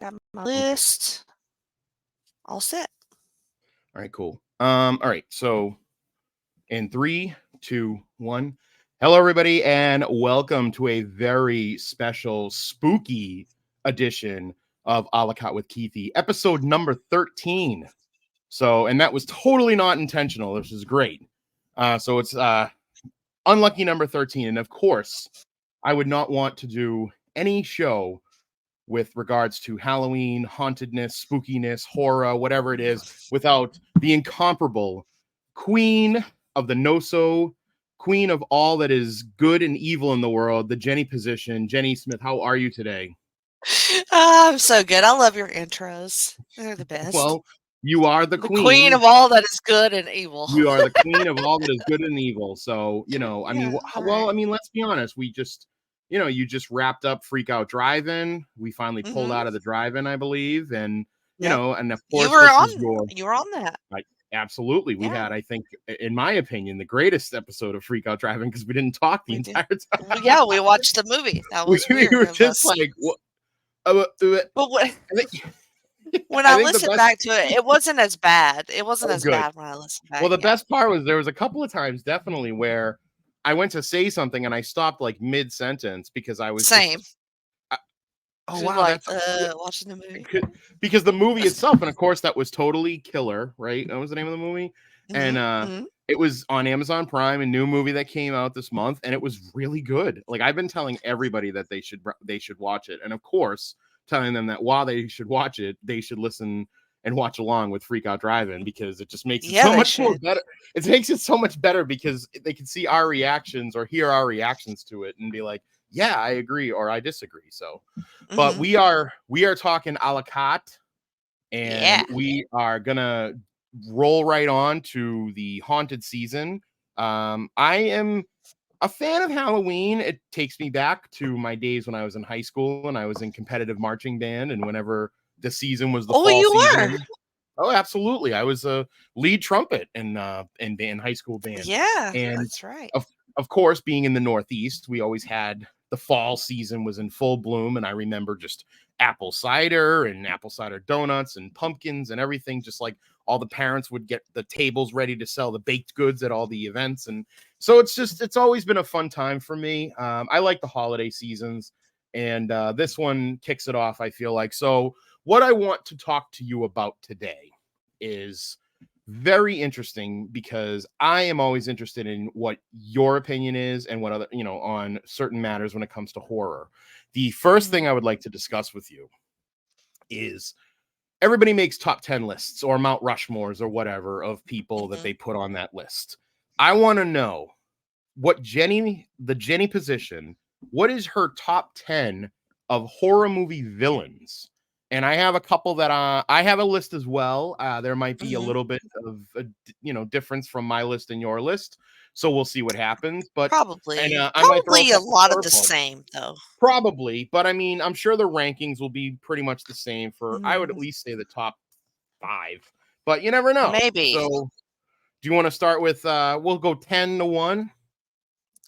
Got my Okay. list all set. All right, cool. All right, so in three, two, one. Hello, everybody, and welcome to a very special, spooky edition of A La Carte with Keithie, episode number 13. So, and that was totally not intentional. This is great. So it's unlucky number 13. And of course, I would not want to do any show with regards to Halloween, hauntedness, spookiness, horror, whatever it is, without the incomparable queen of the no-so, queen of all that is good and evil in the world, the Jenny position. Jenny Smith, how are you today? I'm so good. I love your intros. They're the best. Well, you are the The queen queen. of all that is good and evil. You are the queen of all that is good and evil. So, Yeah, all well, I right. mean, let's be honest. We just, you just wrapped up Freak Out Drive-In. We finally pulled Mm-hmm. out of the drive-in, I believe. And, Yep. and of You course, were this on. is your, You were on that. like, absolutely. We Yeah, had, I think, in my opinion, the greatest episode of Freak Out Drive-In because we didn't talk the we did. entire time. Well, yeah, we watched the movie. That We, was we weird were of just us. like, what? I But think, when I I think the listened best, back to it, it wasn't as bad. It wasn't oh, as good. bad when I listened Well, back. the Yeah. best part was there was a couple of times definitely where I went to say something and I stopped like mid sentence because I was just, Same. I, oh She's wow, like, that's watching the movie. because the movie itself, and of course that was totally killer, right? That was the name of the movie, and Mm-hmm. Mm-hmm. it was on Amazon Prime, a new movie that came out this month, and it was really good. Like I've been telling everybody that they should watch it, and of course telling them that while they should watch it, they should listen and watch along with Freak Out Drive-In because it just makes it Yeah, so they much more should. better. It makes it so much better because they can see our reactions or hear our reactions to it and be like, yeah, I agree or I disagree. So, but Mm-hmm. we are talking a la carte, Yeah. and we are gonna roll right on to the haunted season. I am a fan of Halloween. It takes me back to my days when I was in high school and I was in competitive marching band, and whenever the season was the Oh, fall you season. were. Oh, absolutely. I was a lead trumpet in high school band. Yeah, And that's right. of of course, being in the Northeast, we always had the fall season was in full bloom. And I remember just apple cider donuts and pumpkins and everything, just like all the parents would get the tables ready to sell the baked goods at all the events. And so it's always been a fun time for me. I like the holiday seasons, and this one kicks it off, I feel like. So what I want to talk to you about today is very interesting because I am always interested in what your opinion is and what other, on certain matters when it comes to horror. The first thing Mhm. I would like to discuss with you is everybody makes top 10 lists or Mount Rushmores or whatever of people that Mhm. they put on that list. I want to know the Jenny position, what is her top 10 of horror movie villains? And I have a couple that I have a list as well. There might be a Mhm. little bit of a difference from my list and your list, so we'll see what happens. But and Probably I might throw a probably a couple lot of the curveballs. same, though. Probably, but I mean, I'm sure the rankings will be pretty much the same for. I would at Mhm. least say the top 5, but you never know. Maybe. So, do you want to start with? We'll go 10-1.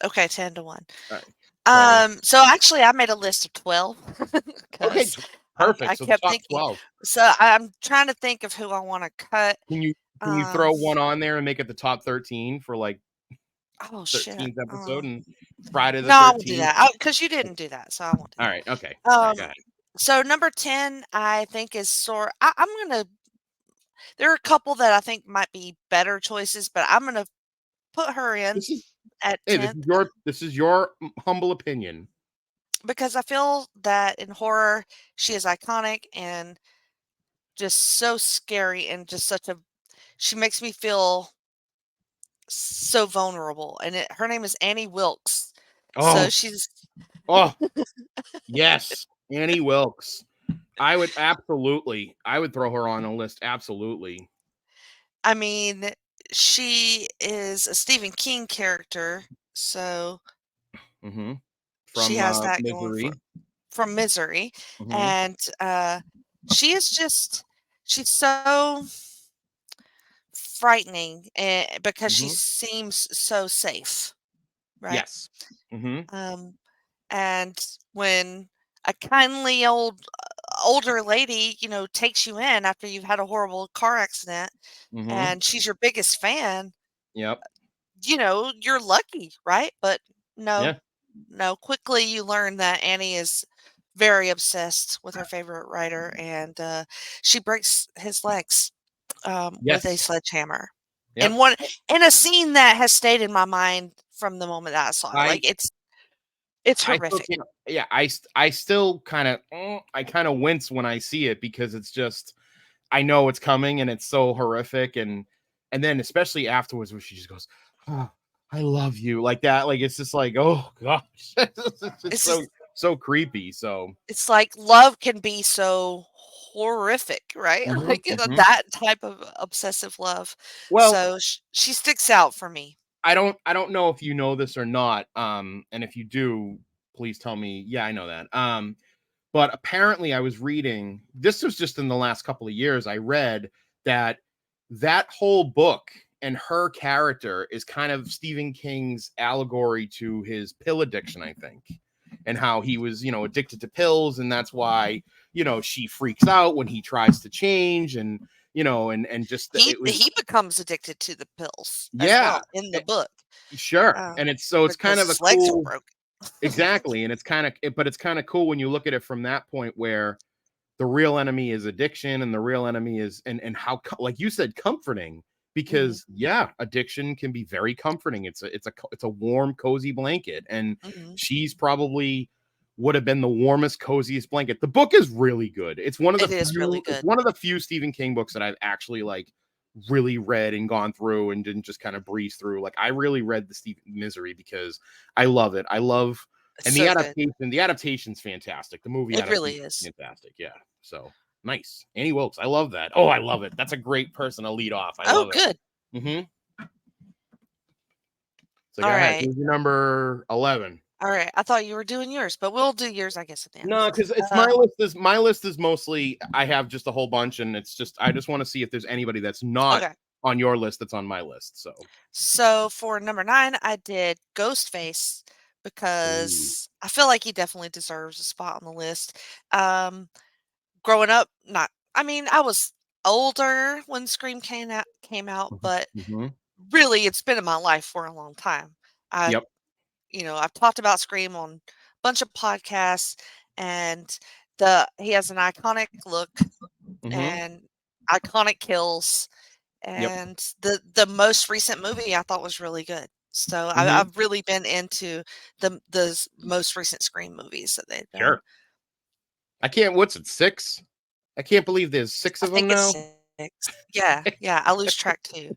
Okay, 10 to 1. All right. So So actually, I made a list of 12 okay, because I perfect. So the kept top thinking. 12. So I'm trying to think of who I want to cut. Can you can you Um, throw one on there and make it the top 13 for like oh shit. 13th episode and Friday the No, I won't do 13th? that because you didn't do that, so I won't do All that. right, okay. All right, go Um, ahead. so number 10, I think is sort. I'm gonna. There are a couple that I think might be better choices, but I'm gonna put her in This is at hey, 10th this is your humble opinion. because I feel that in horror, she is iconic and just so scary and just such a she makes me feel so vulnerable. And her name is Annie Wilkes. So Oh, she's oh, yes. Annie Wilkes. I would throw her on a list absolutely. I mean, she is a Stephen King character, so Mhm. she From has that going for Misery. from Misery, Mhm. and, she is just she's so frightening, because she Mhm. seems so safe, right? Yes. Mhm. Um, and when a kindly old older lady, takes you in after you've had a horrible car accident Mm-hmm. and she's your biggest fan, Yep. you're lucky, right? But no, Yeah. no, quickly you learn that Annie is very obsessed with her favorite writer and she breaks his legs with a Yes. sledgehammer. Yep. And one in a scene that has stayed in my mind from the moment that I saw it. I Like it's I still horrific. can't. Yeah. I still kind of I kind of wince when I see it because it's just I know it's coming and it's so horrific and then especially afterwards when she just goes, oh, I love you like that. Like it's just like, oh gosh, it's It's so just so creepy. So it's like love can be so horrific, right? mhm, Like mhm. that type of obsessive love. Well, So she sticks out for me. I don't know if you know this or not. And if you do, please tell me. Yeah, I know that. But apparently I was reading, this was just in the last couple of years, I read that that whole book and her character is kind of Stephen King's allegory to his pill addiction, I think. And how he was, addicted to pills, and that's why, she freaks out when he tries to change, and and just He it was he becomes addicted to the pills as yeah, well in the eh, book, sure. And it's kind because of a his legs are cool broken. exactly, and it's kind of cool when you look at it from that point where the real enemy is addiction and the real enemy is and how like you said comforting Mhm, because yeah, addiction can be very comforting. It's a warm cozy blanket and mhm. she's probably would have been the warmest coziest blanket. The book is really good. It is really It's good. one of the few Stephen King books that I've actually like really read and gone through and didn't just kind of breeze through. Like I really read the Stephen Misery because I love it. I love It's and so good. the adaptation's fantastic. The movie It really adaptation is. is fantastic. Yeah. So nice. Annie Wilkes. I love that. Oh, I love it. That's a great person to lead off. I Oh, love it. good. Mm-hmm. So go ahead. Alright. Who's your number 11? Alright. I thought you were doing yours, but we'll do yours, I guess, at the end. No, because it's Uh, my list is mostly I have just a whole bunch, and it's just I just want to see if there's anybody that's not okay. on your list that's on my list. So So for number 9, I did Ghostface ooh. because I feel like he definitely deserves a spot on the list. Um, growing up, not I mean, I was older when Scream came out, but Mm-hmm. really it's been in my life for a long time. I Yep. I've talked about Scream on a bunch of podcasts and the he has an iconic look Mm-hmm. and iconic kills. Yep. And the most recent movie I thought was really good. So Mm-hmm. I've really been into the most recent Scream movies that they've done. Sure. I can't. What's it? 6? I can't believe there's 6 I of them think it's now. 6. Yeah, yeah, I lose track too.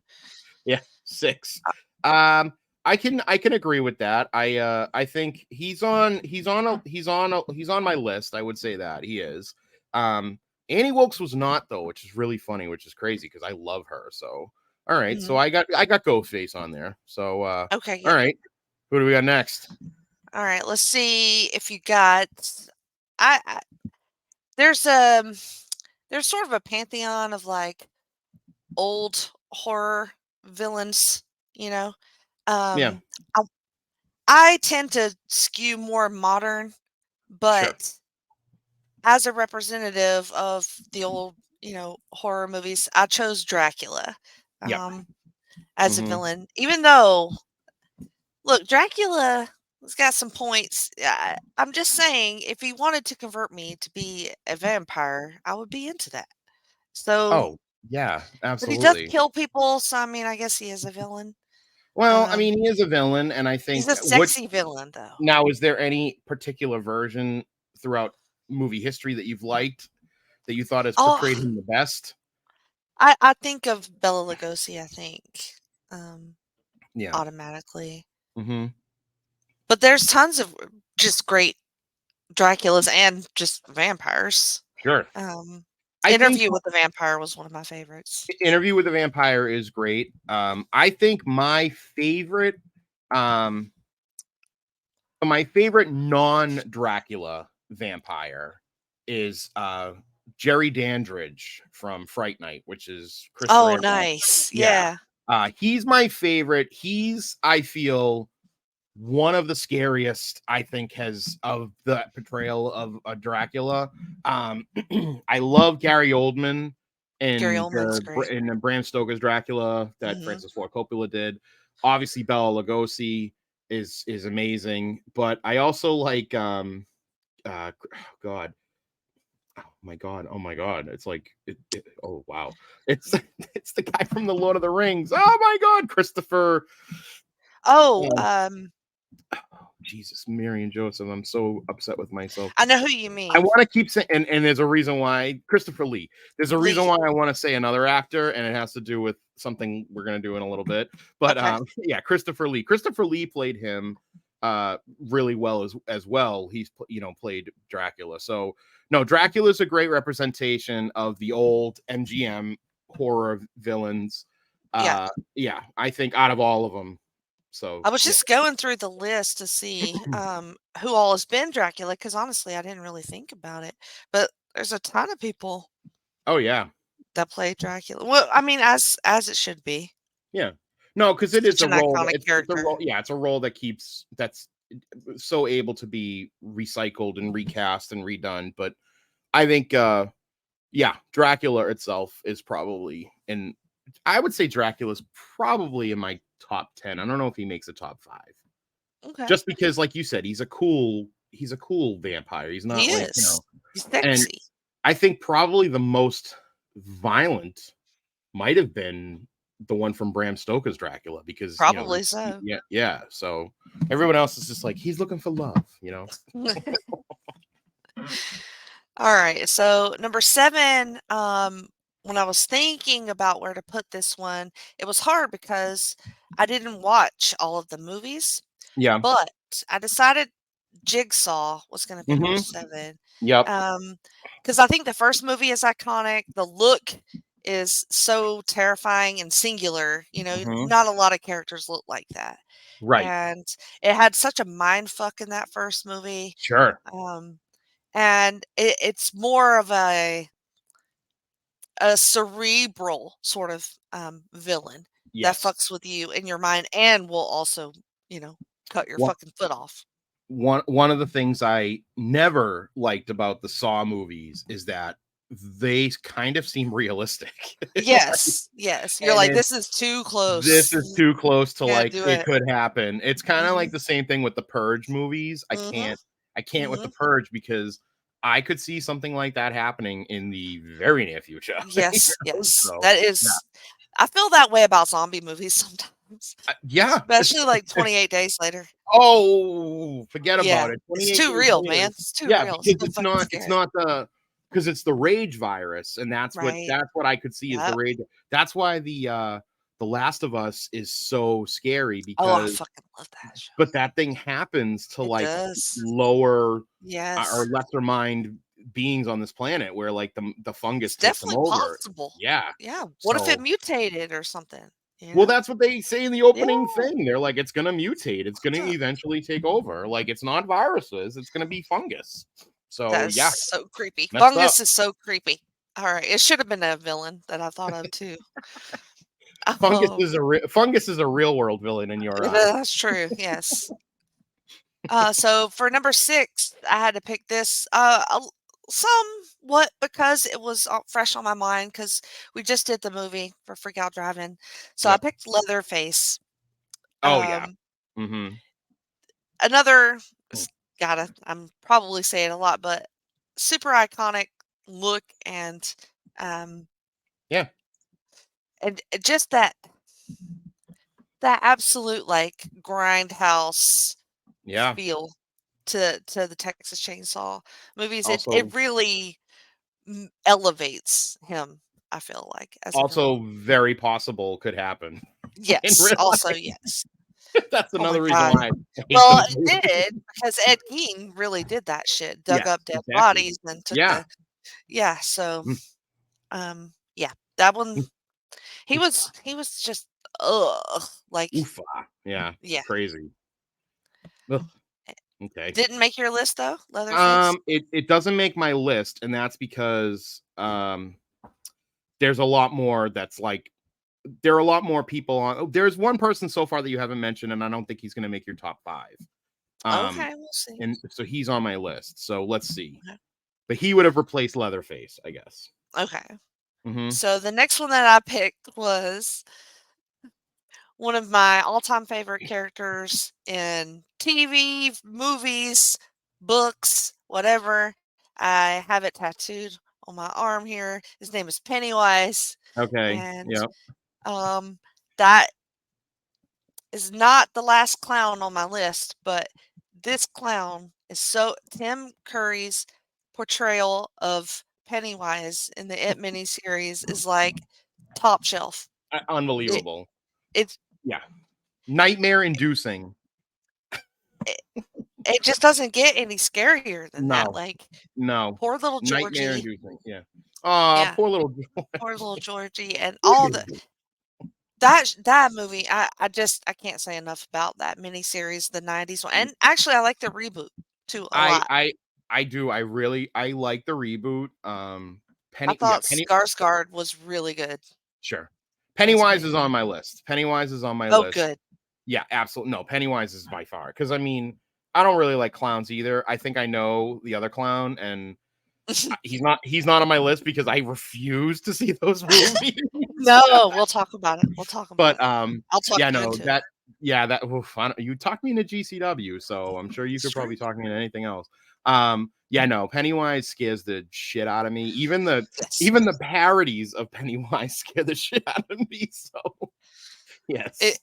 Yeah, 6. Uh, I can agree with that. I think he's on my list. I would say that he is. Um Annie Wilkes was not though, which is really funny, which is crazy because I love her. So all right, so mhm. I got Ghostface on there. So Okay, all good. right. Who do we got next? Alright, let's see if you got I there's, um there's sort of a pantheon of, like, old horror villains, you know? Yeah, Um, I I tend to skew more modern, sure. but as a representative of the old, horror movies, I chose Dracula, Yep. um, as a Mm-hmm. villain. Even though, look, Dracula has got some points. I'm just saying, if he wanted to convert me to be a vampire, I would be into that. So, Oh, yeah, but he does absolutely. kill people, so I mean, I guess he is a villain. Well, I Um, mean, he is a villain, and I he's think a what sexy villain, though. now is there any particular version throughout movie history that you've liked that you thought has Oh, portrayed him the best? I think of Bela Lugosi. I think um, Yeah. automatically. Mhm. But there's tons of just great Draculas and just vampires. Sure. Um, I think Interview with the Vampire was one of my favorites. Interview with the Vampire is great. I think um my favorite non-Dracula vampire is Jerry Dandridge from Fright Night, which is Christopher Oh, Ambrott's. nice. Yeah. Yeah. He's my favorite. He's I feel one of the scariest, I think, has of the portrayal of a Dracula. I love Gary Oldman Gary in Oldman's great. the Bram Stoker's Dracula that Hmm. Francis Ford Coppola did. Obviously, Bela Lugosi is amazing, but I also like oh God. Oh my god, it's like oh wow, it's it's the guy from the Lord of the Rings. Oh my god, Christopher. Oh, Oh, Jesus, Mary and Joseph. I'm so upset with myself. I know who you I mean. want to keep saying, and there's a reason why Christopher Lee. There's a reason Lee. why I want to say another actor, and it has to do with something we're gonna do in a little bit. But Okay. yeah, Christopher Lee. Christopher Lee played him really well as well. He's played Dracula. So no, Dracula's a great representation of the old MGM horror villains. Yeah. Yeah, I think out of all of them. So I was yeah. just going through the list to see who all has been Dracula because honestly, I didn't really think about it. But there's a ton of people Oh yeah. that play Dracula. Well, I mean, as it should be. Yeah. No, because it is Such a an role. iconic It's a character. role. Yeah, it's a role that's so able to be recycled and recast and redone. But I think, yeah, Dracula itself is probably, and I would say Dracula's probably in my top 10. I don't know if he makes a top 5, Okay. just because, like you said, he's a cool vampire. He's He not like is. He's and sexy. I think probably the most violent might have been the one from Bram Stoker's Dracula because Probably so. yeah. So everyone else is just like he's looking for love. All right. So number 7, when I was thinking about where to put this one, it was hard because I didn't watch all of the movies, Yeah. but I decided Jigsaw was gonna be number Hmm. 7. Yep. Because I think the first movie is iconic. The look is so terrifying and singular. Hmm. Not a lot of characters look like that. Right. And it had such a mind fuck in that first movie. Sure. Um, and it's more of a cerebral sort of villain that Yes. fucks with you in your mind and will also, you know, cut your One fucking foot off. one of the things I never liked about the Saw movies is that they kind of seem realistic. Like, Yes, yes. You're and like, it's this is too this close. is too close to Can't like do it it. could happen. It's kind of Mhm, like the same thing with the Purge movies. mhm, I can't with the mhm. Purge because I could see something like that happening in the very near future. Yes, yes. So That yeah, is I feel that way about zombie movies sometimes, yeah. especially like 28 Days Later. Oh, forget Yeah, about it. it's 28 too days real, later. man. It's too Yeah, real. It's because so fucking it's scary. not the because it's the rage virus, and Right. that's what I could see is the Yep. rage. That's why the Last of Us is so scary Oh, I because fucking love that show. but that thing happens to It like does. lower or Yes. lesser mind beings on this planet where like the fungus It's takes them definitely over. possible. Yeah. Yeah. What if it So mutated or something? well, that's what they say in the Yeah. opening thing. They're like, it's gonna mutate, it's gonna Huh. eventually take over. Like it's not viruses, it's gonna be fungus. So That is yeah, so creepy. messed up. Fungus is so creepy. Alright, it should have been a villain that I thought of too. Oh, Fungus is a real world villain in your eyes. that's true, yes. So for number 6, I had to pick this, somewhat because it was, fresh on my mind because we just did the movie for Freak Out Driving. So I Yep. picked Leatherface. Oh yeah. Um, Mm-hmm. another gotta I'm probably saying a lot, but super iconic look um, Yeah. and just that absolute, like, grindhouse Yeah. feel to the Texas Chainsaw movies. It Also really elevates him, I feel like, as a villain. very possible could happen in Yes, real also, life. yes. That's Oh my another reason god. why I hate Well, those it movies. did because Ed Gein really did that shit, dug Yes, up dead exactly. bodies and took Yeah. the yeah, so, Mm. yeah, that one Mm. he was just ugh, like, Oofa. Yeah. yeah. Crazy. Ugh, Eh, okay. didn't make your list though, Leatherface? It doesn't make my list, and that's because there's a lot more that's like there are a lot more people on. Oh, there's one person so far that you haven't mentioned, and I don't think he's going to make your top five. Um, Okay, we'll see. and so he's on my list. So let's see. Okay. But he would have replaced Leatherface, I guess. Okay. Hmm. So the next one that I picked was one of my all-time favorite characters in TV, movies, books, whatever. I have it tattooed on my arm here. His name is Pennywise, Okay. and Yeah. um, that is not the last clown on my list, but this clown is so Tim Curry's portrayal of Pennywise in the It miniseries is like top shelf. It Unbelievable. it's Yeah. Nightmare inducing. it, it just doesn't get any scarier than that. No, Like no. poor little Nightmare Georgie. inducing. Yeah. Ah, Yeah, poor little. poor little Georgie and all the that movie. I can't say enough about that miniseries, the 90s one. And actually I like the reboot too a I lot. I I do. I like the reboot. I Penny. Yeah. thought Skarsgård was really good Sure. as Pennywise is on my Pennywise. list. Pennywise is on my Oh, list. good. Yeah, absolutely. No, Pennywise is by far because I mean, I don't really like clowns either. I think I know the other clown, and he's not on my list because I refuse to see those movies. No, we'll talk about it. We'll talk about But it. I'll talk yeah, you no, into it. oof, you talked me into GCW, so I'm sure you It's could true. probably talk me into anything else. Yeah, no, Pennywise scares the shit out of me. Yes. Even the parodies of Pennywise scare the shit out of me. So It yes.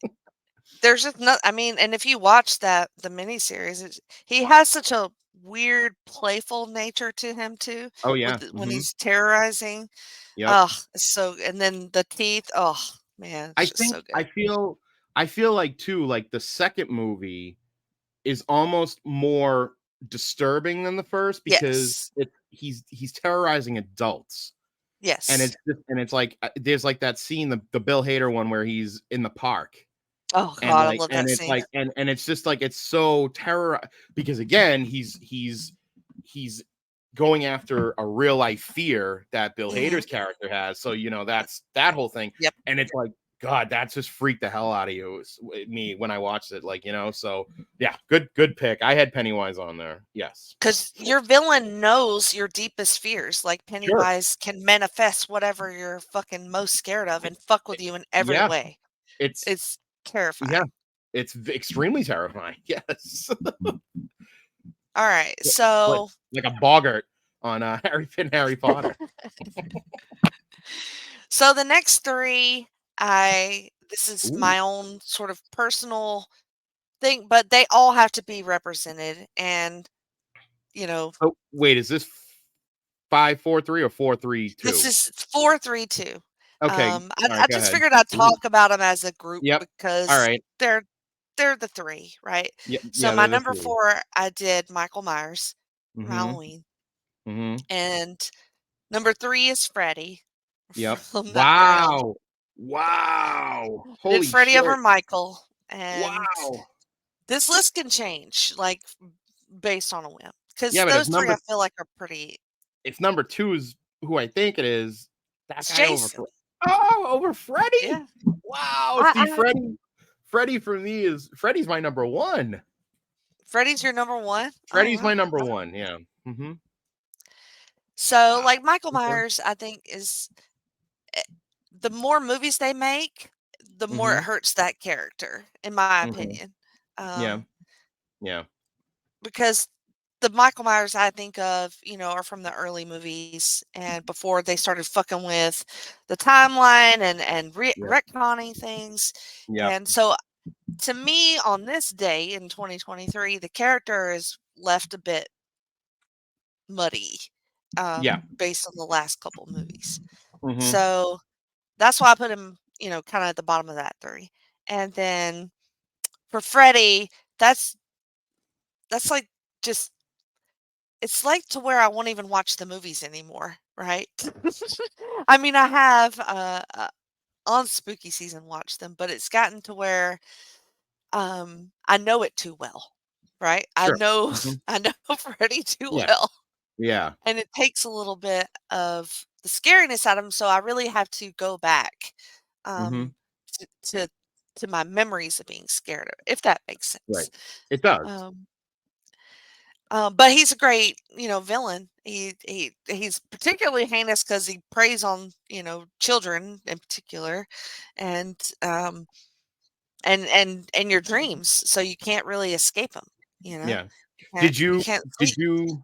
there's just no I mean, and if you watch the miniseries, he has such a weird, playful nature to him too, Oh with yeah. when Hmm. he's terrorizing. Yep. Oh, it's so and then the teeth, oh, man, it's I just think so good. I feel like too, like the second movie is almost more disturbing than the first because Yes. he's terrorizing adults. And Yes. it's like there's like that scene, the Bill Hader one where he's in the park. Oh And god, I like love and that it's scene. like and it's just like it's so terror because again he's going after a real life fear that Bill Mhm. Hader's character has. So that's that whole thing. Yep. And it's like God, that's just freaked the hell out of me when I watched it. Like so yeah, good pick. I had Pennywise on there. Yes, 'Cause your villain knows your deepest fears, like, sure. Pennywise can manifest whatever you're fucking most scared of and fuck with you in every Yeah, way. it's It's yeah, terrifying. it's extremely terrifying. Yes, Alright, like so like a boggart on Harry Potter. so the next 3, I this is Ooh. my own sort of personal thing, but they all have to be represented and, you know, Oh, wait, is this 5-4-3 or 4-3-2? this is 4-3-2. Okay. All I right, go just ahead. figured I'd Ooh. talk about them as a group Yep. All because right. they're they're the 3, right? Yeah, So yeah, my they're the number 3. 4, I did Michael Myers from Mhm. Halloween, Mhm. and number 3 is Freddy Yep. from Nightmare on Elm Wow. Wow. I did Holy Freddy over shit. Michael, and Wow. this list can change, like, based on a whim, because Yeah, but those 3 I feel like are pretty if number 2 is who I think it is, that it's guy over Jason. over Freddy? Yeah. Wow. See, I Freddy for me is Freddy's my number 1. Freddy's your number 1? Oh, Freddy's my wow. number Okay. 1. Yeah. Mhm. So, Wow. like, Michael Okay. Myers, I think, is eh, the more movies they make, the more it Mhm. hurts that character, in my Mhm. opinion. Yeah. Um, Yeah. because the Michael Myers I think of, are from the early movies and before they started fucking with the timeline and Yep. retconning things. Yep. And so, to me, on this day in 2023, the character is left a bit muddy, Yeah. based on the last couple movies. Mhm. So that's why I put him, kinda at the bottom of that 3. And then for Freddy, that's like just it's like to where I won't even watch the movies anymore, right? I mean, I have, on spooky season watched them, but it's gotten to where, I know it too well, right? I Sure. know Mhm. I know Freddy too Yeah. well, Yeah. and it takes a little bit of the scariness out of him, so I really have to go back Mm-hmm. to to to my memories of being scared of, if that makes Right. sense. It does. Um, but he's a great, villain. He's particularly heinous because he preys on, children in particular, and and your dreams, so you can't really escape him. You know, Yeah. you can't Did you you can't did sleep. you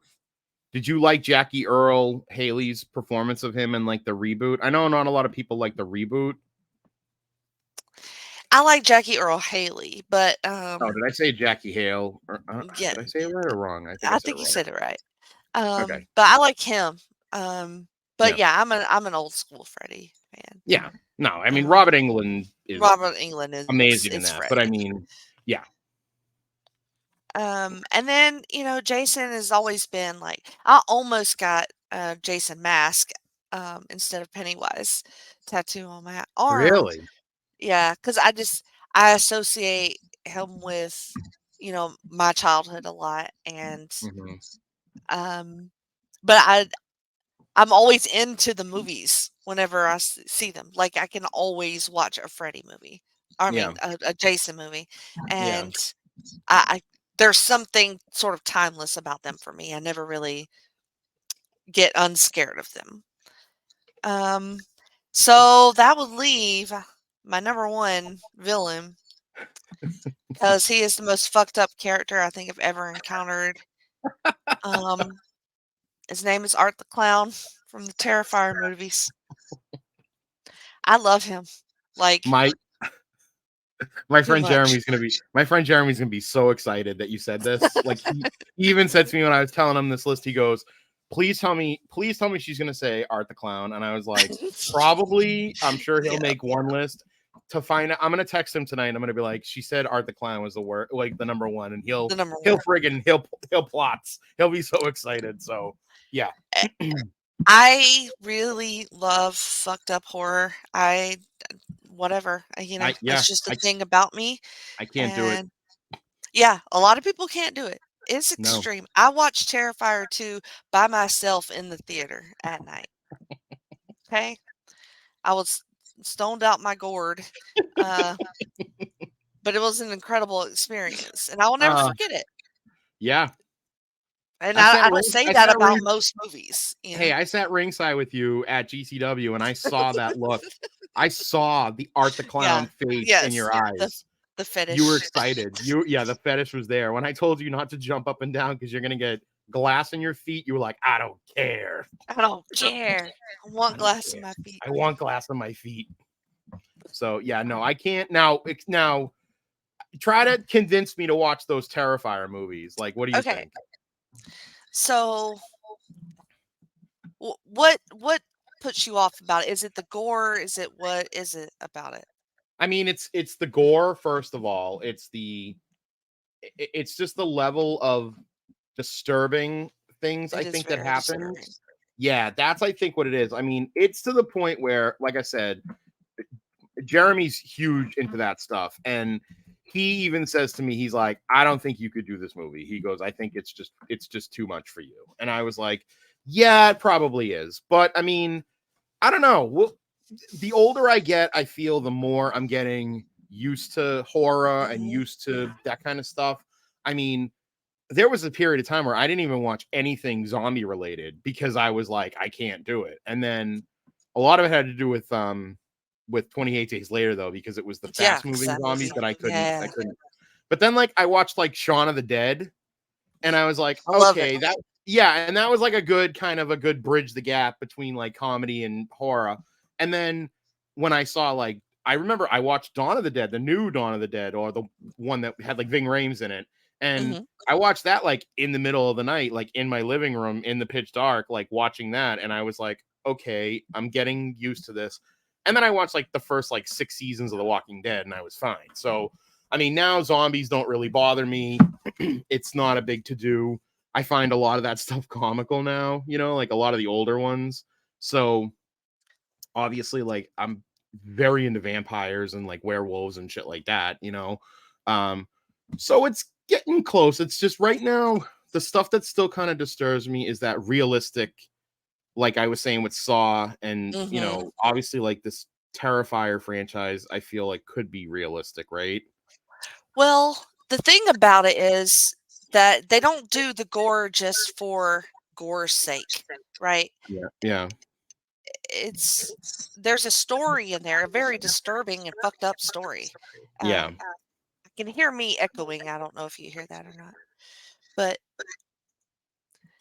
did you like Jackie Earl Haley's performance of him in like the reboot? I know not a lot of people like the reboot. I like Jackie Earl Haley, but Oh, did I say Jackie Hale? Or, yeah, did I say it right or wrong? I think I I said it think you wrong. said it right. Okay. But I like him. But Yeah. yeah, I'm an old school Freddie fan. Yeah. No, I mean Um, Robert Englund is Robert England amazing in is that, but I Freddie. mean, yeah. And then, Jason has always been like, I almost got a Jason mask instead of Pennywise tattoo on my arm. Really? Yeah, because I associate him with, my childhood a lot, and Hmm. um, but I'm always into the movies whenever I see them. Like I can always watch a Freddy movie. I Yeah. mean, a Jason movie, Yeah. and I there's something sort of timeless about them for me. I never really get unscared of them. Um, so that would leave my number one villain because he is the most fucked up character I think I've ever encountered. Um, his name is Art the Clown from the Terrifier movies. I love him like My my too friend much. Jeremy's gonna be so excited that you said this. Like he even said to me when I was telling him this list, he goes, please tell me she's gonna say Art the Clown. And I was like, probably, I'm sure he'll Yeah, make one list to find out. I'm gonna text him tonight. I'm gonna be like, she said Art the Clown was the word, like the number one, and the number he'll one. friggin' he'll plots. He'll be so excited. So yeah. Eh, I really love fucked up horror. Whatever, Yeah, it's just a thing about me, I can't do it. and yeah, a lot of people can't do it. It's No. extreme. I watched Terrifier 2 by myself in the theater at night, okay? I was stoned out my gourd, uh, but it was an incredible experience, and I will never Uh forget it. yeah. And I I sat I don't ring say I that sat about ring most movies, you Hey, know? I sat ringside with you at GCW and I saw that look. I saw the Art the Yeah. Clown face in Yes. your The eyes. the You were fetish. excited. Yeah, the fetish was there. When I told you not to jump up and down because you're gonna get glass in your feet, you were like, I don't care. I don't care. I I want don't glass in care. my feet. I want glass on my feet. So yeah, no, I can't now try to convince me to watch those Terrifier movies. Like, what do you Okay. think? So, what puts you off about it? Is it the gore? What is it about it? I mean, it's the gore, first of all. It's just the level of disturbing things I It is think that very disturbing. happens. Yeah, that's I think what it is. I mean, it's to the point where, like I said, Jeremy's huge into that stuff, and he even says to me, he's like, "I don't think you could do this movie." He goes, "I think it's just too much for you." And I was like, "Yeah, it probably is." But I mean, I don't know. Well, the older I get, I feel the more I'm getting used to horror and Mhm. used to that kind of stuff. I mean, there was a period of time where I didn't even watch anything zombie related because I was like, I can't do it. And then a lot of it had to do with 28 Days Later though, because it was the Yeah, fast 'cause moving that zombies movie. that I Yeah. couldn't. But then like I watched like Shaun of the Dead and I was like, I love it. okay, that yeah, and that was like a good kind of a good bridge the gap between like comedy and horror. And then when I saw like I remember I watched Dawn of the Dead, the new Dawn of the Dead, or the one that had like Ving Rhames in it, and Mhm. I watched that like in the middle of the night, like in my living room in the pitch dark, like watching that, and I was like, okay, I'm getting used to this. And then I watched like the first like 6 seasons of The Walking Dead, and I was fine. So I mean, now zombies don't really bother me. It's not a big to do. I find a lot of that stuff comical now, like a lot of the older ones. So obviously, like I'm very into vampires and like werewolves and shit like that. Um, so it's getting close. It's just right now, the stuff that still kind of disturbs me is that realistic, like I was saying with Saw, and Mhm. obviously like this Terrifier franchise, I feel like could be realistic, right? Well, the thing about it is that they don't do the gore just for gore's sake, right? Yeah. Yeah. It's there's a story in there, a very disturbing and fucked up story. Yeah. I can hear me echoing. I don't know if you hear that or not. But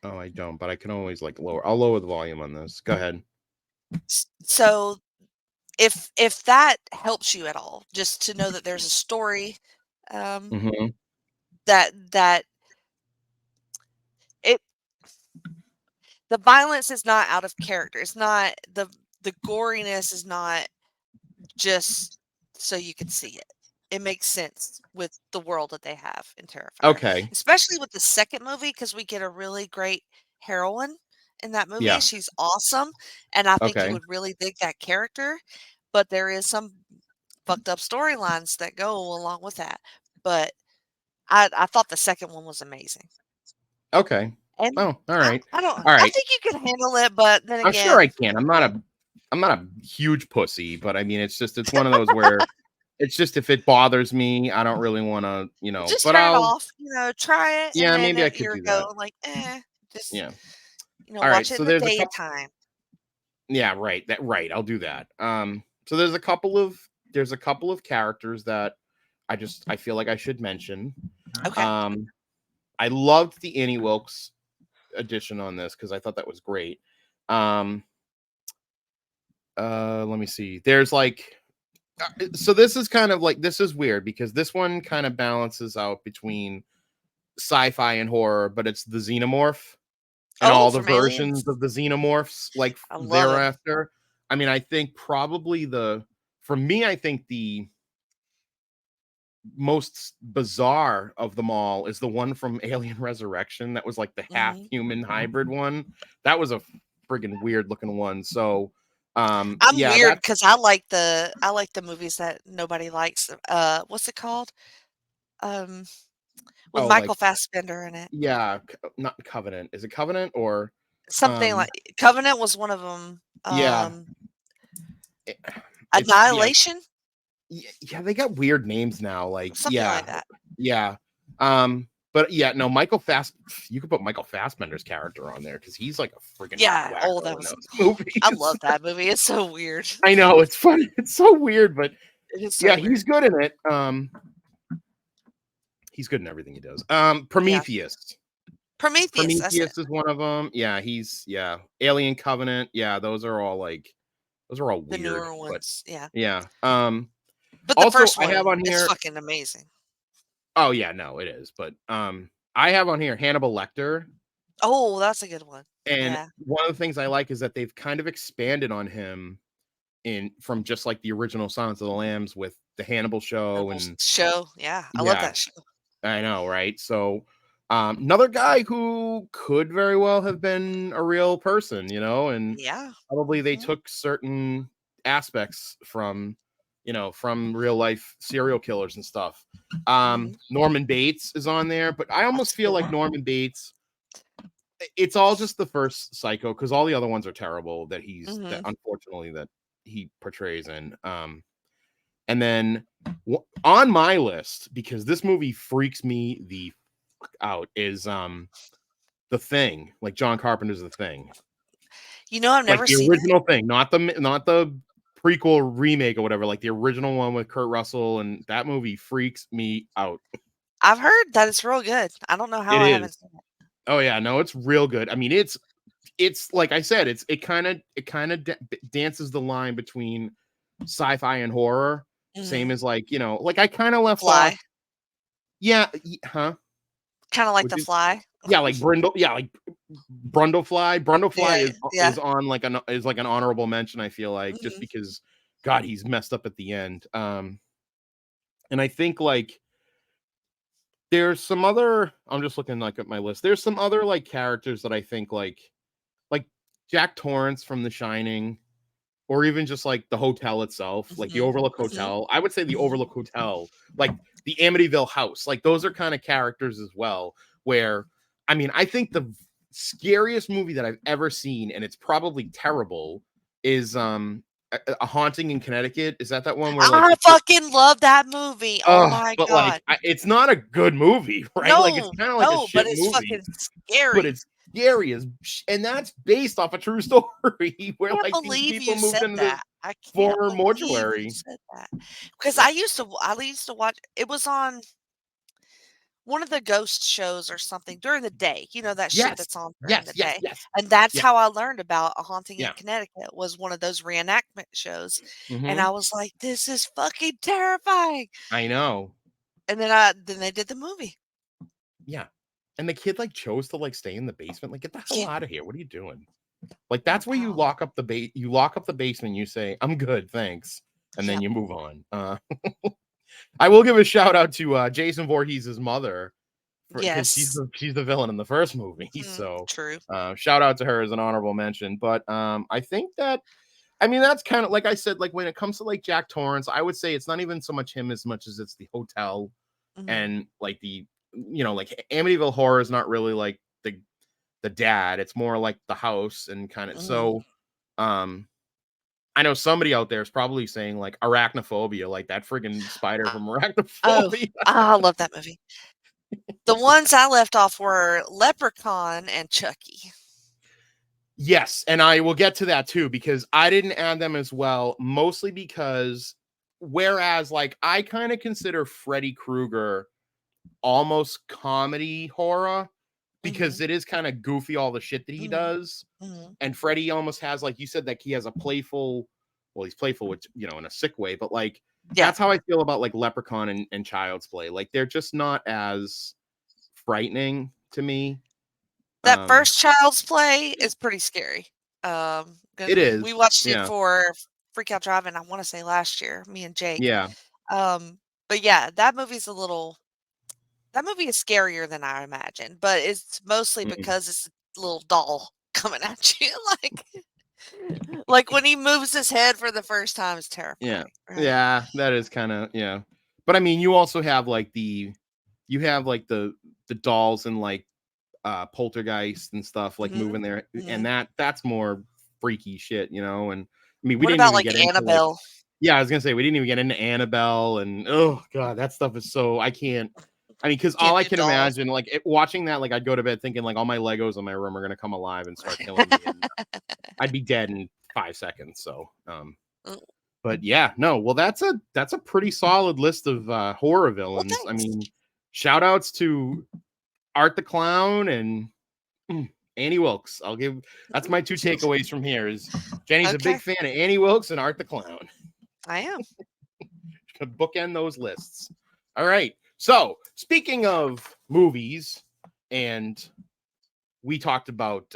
Oh, I don't, but I can always like lower. I'll lower the volume on this. Go ahead. so if that helps you at all, just to know that there's a story, um, Mm-hmm. that it the violence is not out of character. It's not the goriness is not just so you can see it. It makes sense with the world that they have in Terrifier, Okay. especially with the second movie because we get a really great heroine in that movie. Yeah. She's awesome, and I think you Okay. would really dig that character. But there is some fucked up storylines that go along with that. But I thought the second one was amazing, Okay. and Oh, all right. I don't. All I right. think you can handle it, but then I'm sure I again, can. I'm not a huge pussy, but I mean it's one of those where it's just if it bothers me, I don't really want to, just but turn it I'll off. Try it, and yeah, then maybe a I could year do that. ago, like, just Yeah. All right. watch it So in the there's a couple daytime. yeah, right. Right. I'll do that. So there's a couple of characters that I feel like I should mention. Okay. Um I loved the Annie Wilkes edition on this because I thought that was great. Um let me see. There's like so this is kind of like this is weird because this one kind of balances out between sci-fi and horror, but it's the xenomorph and Oh, all the from versions Aliens. of the xenomorphs like I love him. thereafter. I mean, I think probably for me, I think the most bizarre of them all is the one from Alien Resurrection that was like the half Mhm. human hybrid one. That was a friggin' weird looking one. So I'm yeah, weird that because I like the movies that nobody likes. What's it called? Um, with oh Michael like Fassbender in it. yeah, not Covenant. Is it Covenant or Something um like Covenant was one of them. yeah, it- it's yeah, Annihilation? yeah, they got weird names now. Like, Something like yeah, that. yeah. But yeah, no, you could put Michael Fassbender's character on there because he's like a freaking Yeah. Oh, wacko that in was those I movies. love that movie. It's so weird. I know it's funny, it's so weird, but It is so yeah, weird. he's good in it. He's good in everything he does. Yeah. Prometheus. Prometheus, that's it. Prometheus is one of them. Yeah. Alien Covenant. Yeah, those are all The weird, newer but ones, yeah. yeah. But the Also first I have one on is here fucking amazing. oh yeah, no, it is. But I have on here Hannibal Lecter. Oh, that's a good one. And Yeah. one of the things I like is that they've kind of expanded on him in from just like the original Silence of the Lambs with the Hannibal show Rebels and show, yeah, I love yeah, that show. I know, right? So another guy who could very well have been a real person, and Yeah. probably they Mhm, took certain aspects from real life serial killers and stuff. mhm. Norman Bates is on there, but I That's almost a good feel like one. Norman Bates it's all just the first Psycho because all the other ones are terrible that Mhm. unfortunately that he portrays in. And then on my list because this movie freaks me the fuck out is The Thing, like John Carpenter's The Thing, I've like never the seen it. original Thing, not the prequel remake or whatever, like the original one with Kurt Russell, and that movie freaks me out. I've heard that it's real good. I don't know how It I is. haven't seen it. Oh yeah, no, it's real good. I mean, it's like I said, it kind of dances the line between sci-fi and horror. Same Mhm. as like like I kind of left off. Fly. Yeah, huh? Kinda like Would The you? Fly. Yeah, like Brindle. Yeah, like Brundlefly. Brundlefly Yeah, is yeah. is on like an honorable mention. I feel like just Mhm, because, God, he's messed up at the end. And I think like there's some other. I'm just looking like at my list. There's some other like characters that I think like Jack Torrance from The Shining, or even just like the hotel itself, like the mhm, Overlook mhm, Hotel. I would say the mhm. Overlook Hotel, like the Amityville House, like those are kind of characters as well. Where I mean, I think the scariest movie that I've ever seen, and it's probably terrible, is A Haunting in Connecticut. Is that one where like I the kid? fucking love that movie. Oh Oh, my but like god. it's not a good movie, right? Like it's No, kind of like a no, but shit it's movie, fucking but scary. it's scary as and that's based off a true story where Can't like these believe people you moved said into this that. I can't former believe you mortuary. said that. Because Yeah. I used to watch it was on one of the ghost shows or something during the day, you know, that shit Yes. that's on during Yes. the Yes. day, Yes. and that's Yeah. how I learned about A Haunting in Yeah. Connecticut was one of those reenactment shows, and Hmm. I was like, "This is fucking terrifying," I know. and then they did the movie. Yeah. And the kid like chose to like stay in the basement. Like, get the hell Yeah. out of here. What are you doing? Like that's where you Wow. lock up the you lock up the basement, you say, I'm good, thanks. And then Yep. you move on. I will give a shout out to Jason Voorhees' mother because Yes. she's the villain in the first movie. So True. shout out to her as an honorable mention. But I think that I mean that's kind of like I said, like when it comes to like Jack Torrance, I would say it's not even so much him as much as it's the hotel Mhm. and like the like Amityville Horror is not really like the dad. It's more like the house and kind of Mhm. so um I know somebody out there is probably saying like arachnophobia, like that friggin' spider Uh, from oh, arachnophobia. I love that movie. The ones I left off were Leprechaun and Chucky. Yes, and I will get to that too because I didn't add them as well, mostly because whereas like I kind of consider Freddy Krueger almost comedy horror because Mhm. it is kind of goofy all the shit that he Mhm. does. Mhm. And Freddy almost has like you said that he has a playful well, he's playful with in a sick way, but like Yeah. that's how I feel about like Leprechaun and Child's Play. Like they're just not as frightening to me. That Um first Child's Play is pretty scary. it 'Cause we is. watched it Yeah. for Freak Out Driving, I wanna say last year, me and Jake. Yeah. But yeah, that movie is scarier than I imagined, but it's mostly Mhm. because it's a little doll coming at you, like when he moves his head for the first time, it's Yeah. terrifying, right? Yeah, that is kind of yeah. But I mean, you also have like you have like the dolls and like Poltergeist and stuff like Mhm. moving there and Mhm. that's more freaky shit, and I mean, we What didn't about, even like, get into like Annabelle? yeah, I was going to say we didn't even get into Annabelle and oh god, that stuff is so I can't I mean, cuz all Can't I do can dolls. imagine like watching that like I'd go to bed thinking like all my Legos in my room are going to come alive and start killing me and I'd be dead in 5 seconds. So, Mm, but yeah, no, well that's a pretty solid list of horror well, villains. I thanks. mean, shout outs to Art the Clown and Annie Wilkes. I'll give that's my two takeaways from here is Jenny's a big Okay, fan of Annie Wilkes and Art the Clown. I am. Bookend those lists. All right. So speaking of movies, and we talked about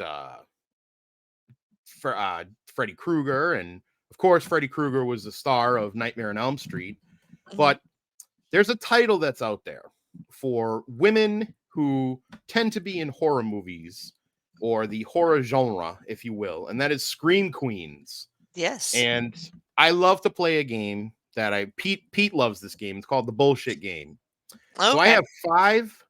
for Freddy Krueger, and of course, Freddy Krueger was the star of Nightmare on Elm Street. Mhm. But there's a title that's out there for women who tend to be in horror movies or the horror genre, if you will, and that is Scream Queens. Yes. And I love to play a game that Pete loves this game. It's called the bullshit game. So I Okay, have 5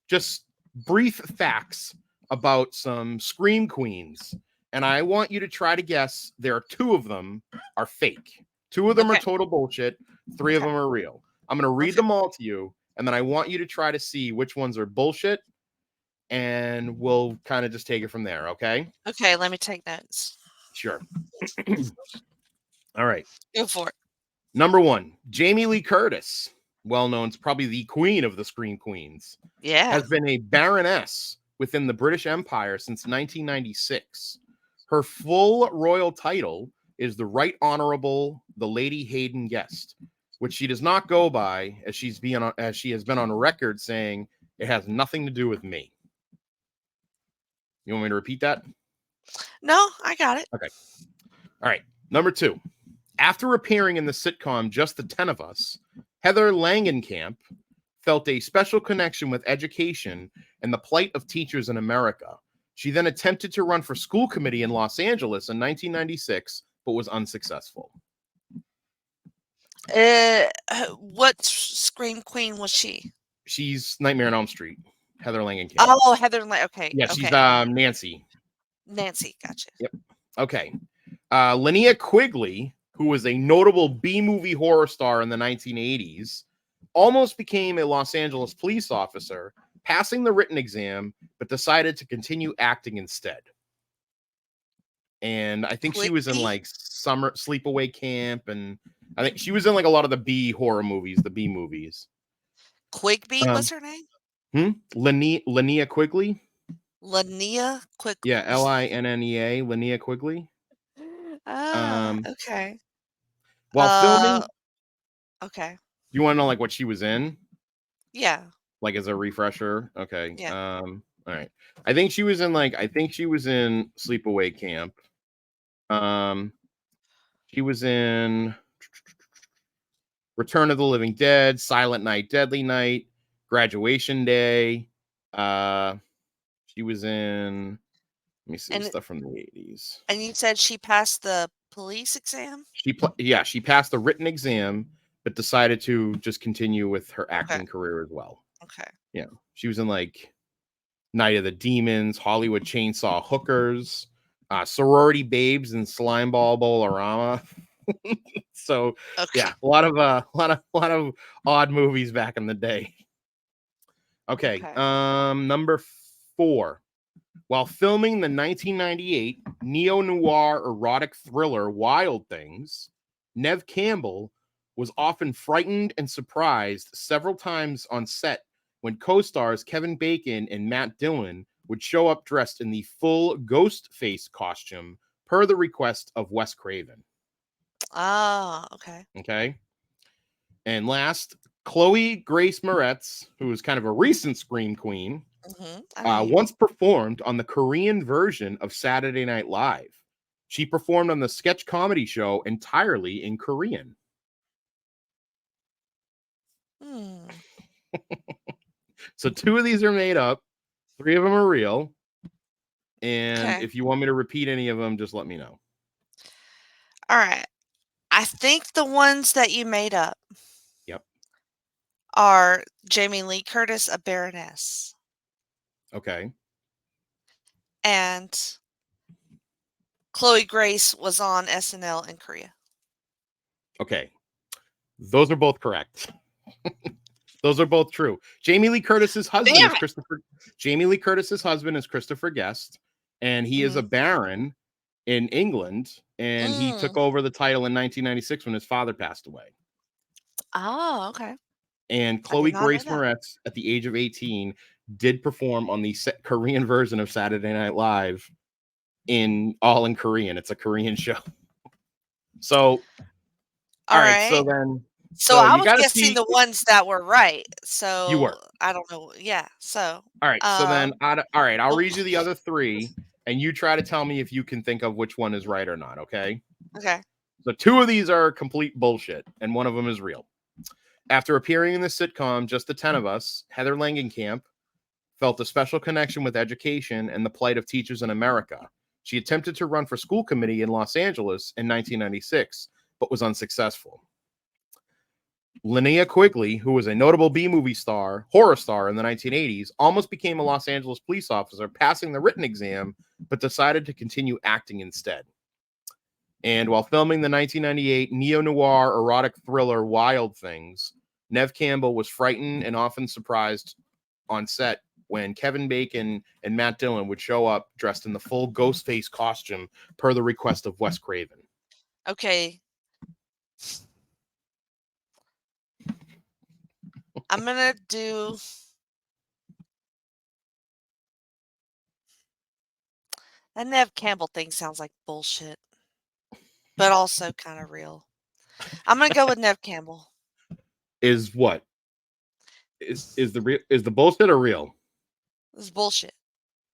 just brief facts about some Scream Queens. And I want you to try to guess there are 2 of them are fake. 2 of them are okay, total bullshit. 3 of okay, them are real. I'm going to read okay, them all to you. And then I want you to try to see which ones are bullshit. And we'll kind of just take it from there. Okay. okay, let me take notes. Sure. All right. Go for it. Number 1, Jamie Lee Curtis, well known as probably the queen of the Scream Queens, Yeah, has been a baroness within the British Empire since 1996. Her full royal title is the Right Honorable the Lady Hayden Guest, which she does not go by as as she has been on record saying it has nothing to do with me. You want me to repeat that? no, I got it. Okay. All right. Number 2. After appearing in the sitcom Just the 10 of Us, Heather Langenkamp felt a special connection with education and the plight of teachers in America. She then attempted to run for school committee in Los Angeles in 1996, but was unsuccessful. What Scream Queen was she? She's Nightmare on Elm Street, Heather Langenkamp. Oh, Heather okay, Yeah, she's okay. Nancy. Nancy, gotcha. Yep. Okay. Linnea Quigley who was a notable B-movie horror star in the 1980s, almost became a Los Angeles police officer, passing the written exam, but decided to continue acting instead. And I think she was in Quickby? like summer sleepaway camp, and I think she was in like a lot of the B horror movies, the B movies. Quickby was Um, her name? Linnea Quigley. Linnea Yeah, Quigley. Linnea, Linnea Quigley. Ah, Um, okay. while filming, Okay. you want to know like what she was in? Yeah, Like as a refresher. Okay. yeah. All right. I think she was in Sleepaway Camp. Um, she was in Return of the Living Dead, Silent Night, Deadly Night, Graduation Day. Uh, she was in. Let me see And stuff from the 80s. and you said she passed the police exam? She passed the written exam, but decided to just continue with her Okay, acting career as well. okay. Yeah, she was in like Night of the Demons, Hollywood Chainsaw Hookers, Sorority Babes, and Slimeball Bolorama. So Okay, yeah, a lot of odd movies back in the day. Okay, okay. number 4. While filming the 1998 neo-noir erotic thriller Wild Things, Nev Campbell was often frightened and surprised several times on set when co-stars Kevin Bacon and Matt Dillon would show up dressed in the full ghost face costume per the request of Wes Craven. Ah, okay. Okay. And last, Chloe Grace Moretz, who is kind of a recent Scream Queen, I know you. once performed on the Korean version of Saturday Night Live. She performed on the sketch comedy show entirely in Korean. Hmm. So 2 of these are made up, 3 of them are real. And Okay. if you want me to repeat any of them, just let me know. All right. I think the ones that you made up Yep. are Jamie Lee Curtis, a baroness, Okay. and Chloe Grace was on SNL in Korea. Okay. Those are both correct. Those are both true. Jamie Lee Curtis's husband Damn is it! Christopher Guest, and he is a Mhm. baron in England, and he took Mm. over the title in 1996 when his father passed away. Oh, okay. And I did Chloe not know Grace that. Moretz, at the age of 18, did perform on the Korean version of Saturday Night Live in Korean. It's a Korean show. So, All all right. So right. then, So so I you was got to guessing see the ones that were right. you So were. I don't know. Yeah. So, All right. So then, all right. I'll oh, read you the other 3, and you try to tell me if you can think of which one is right or not. Okay. okay. So 2 of these are complete bullshit, and one of them is real. After appearing in the sitcom Just the 10 of Us, Heather Langenkamp felt a special connection with education and the plight of teachers in America. She attempted to run for school committee in Los Angeles in 1996, but was unsuccessful. Linnea Quigley, who was a notable B-movie horror star in the 1980s, almost became a Los Angeles police officer, passing the written exam, but decided to continue acting instead. And while filming the 1998 neo-noir erotic thriller Wild Things, Nev Campbell was frightened and often surprised on set when Kevin Bacon and Matt Dillon would show up dressed in the full Ghostface costume per the request of Wes Craven. Okay. I'm going to do. That Nev Campbell thing sounds like bullshit, but also kind of real. I'm going to go with Nev Campbell. Is what? Is the bullshit or real? This is bullshit.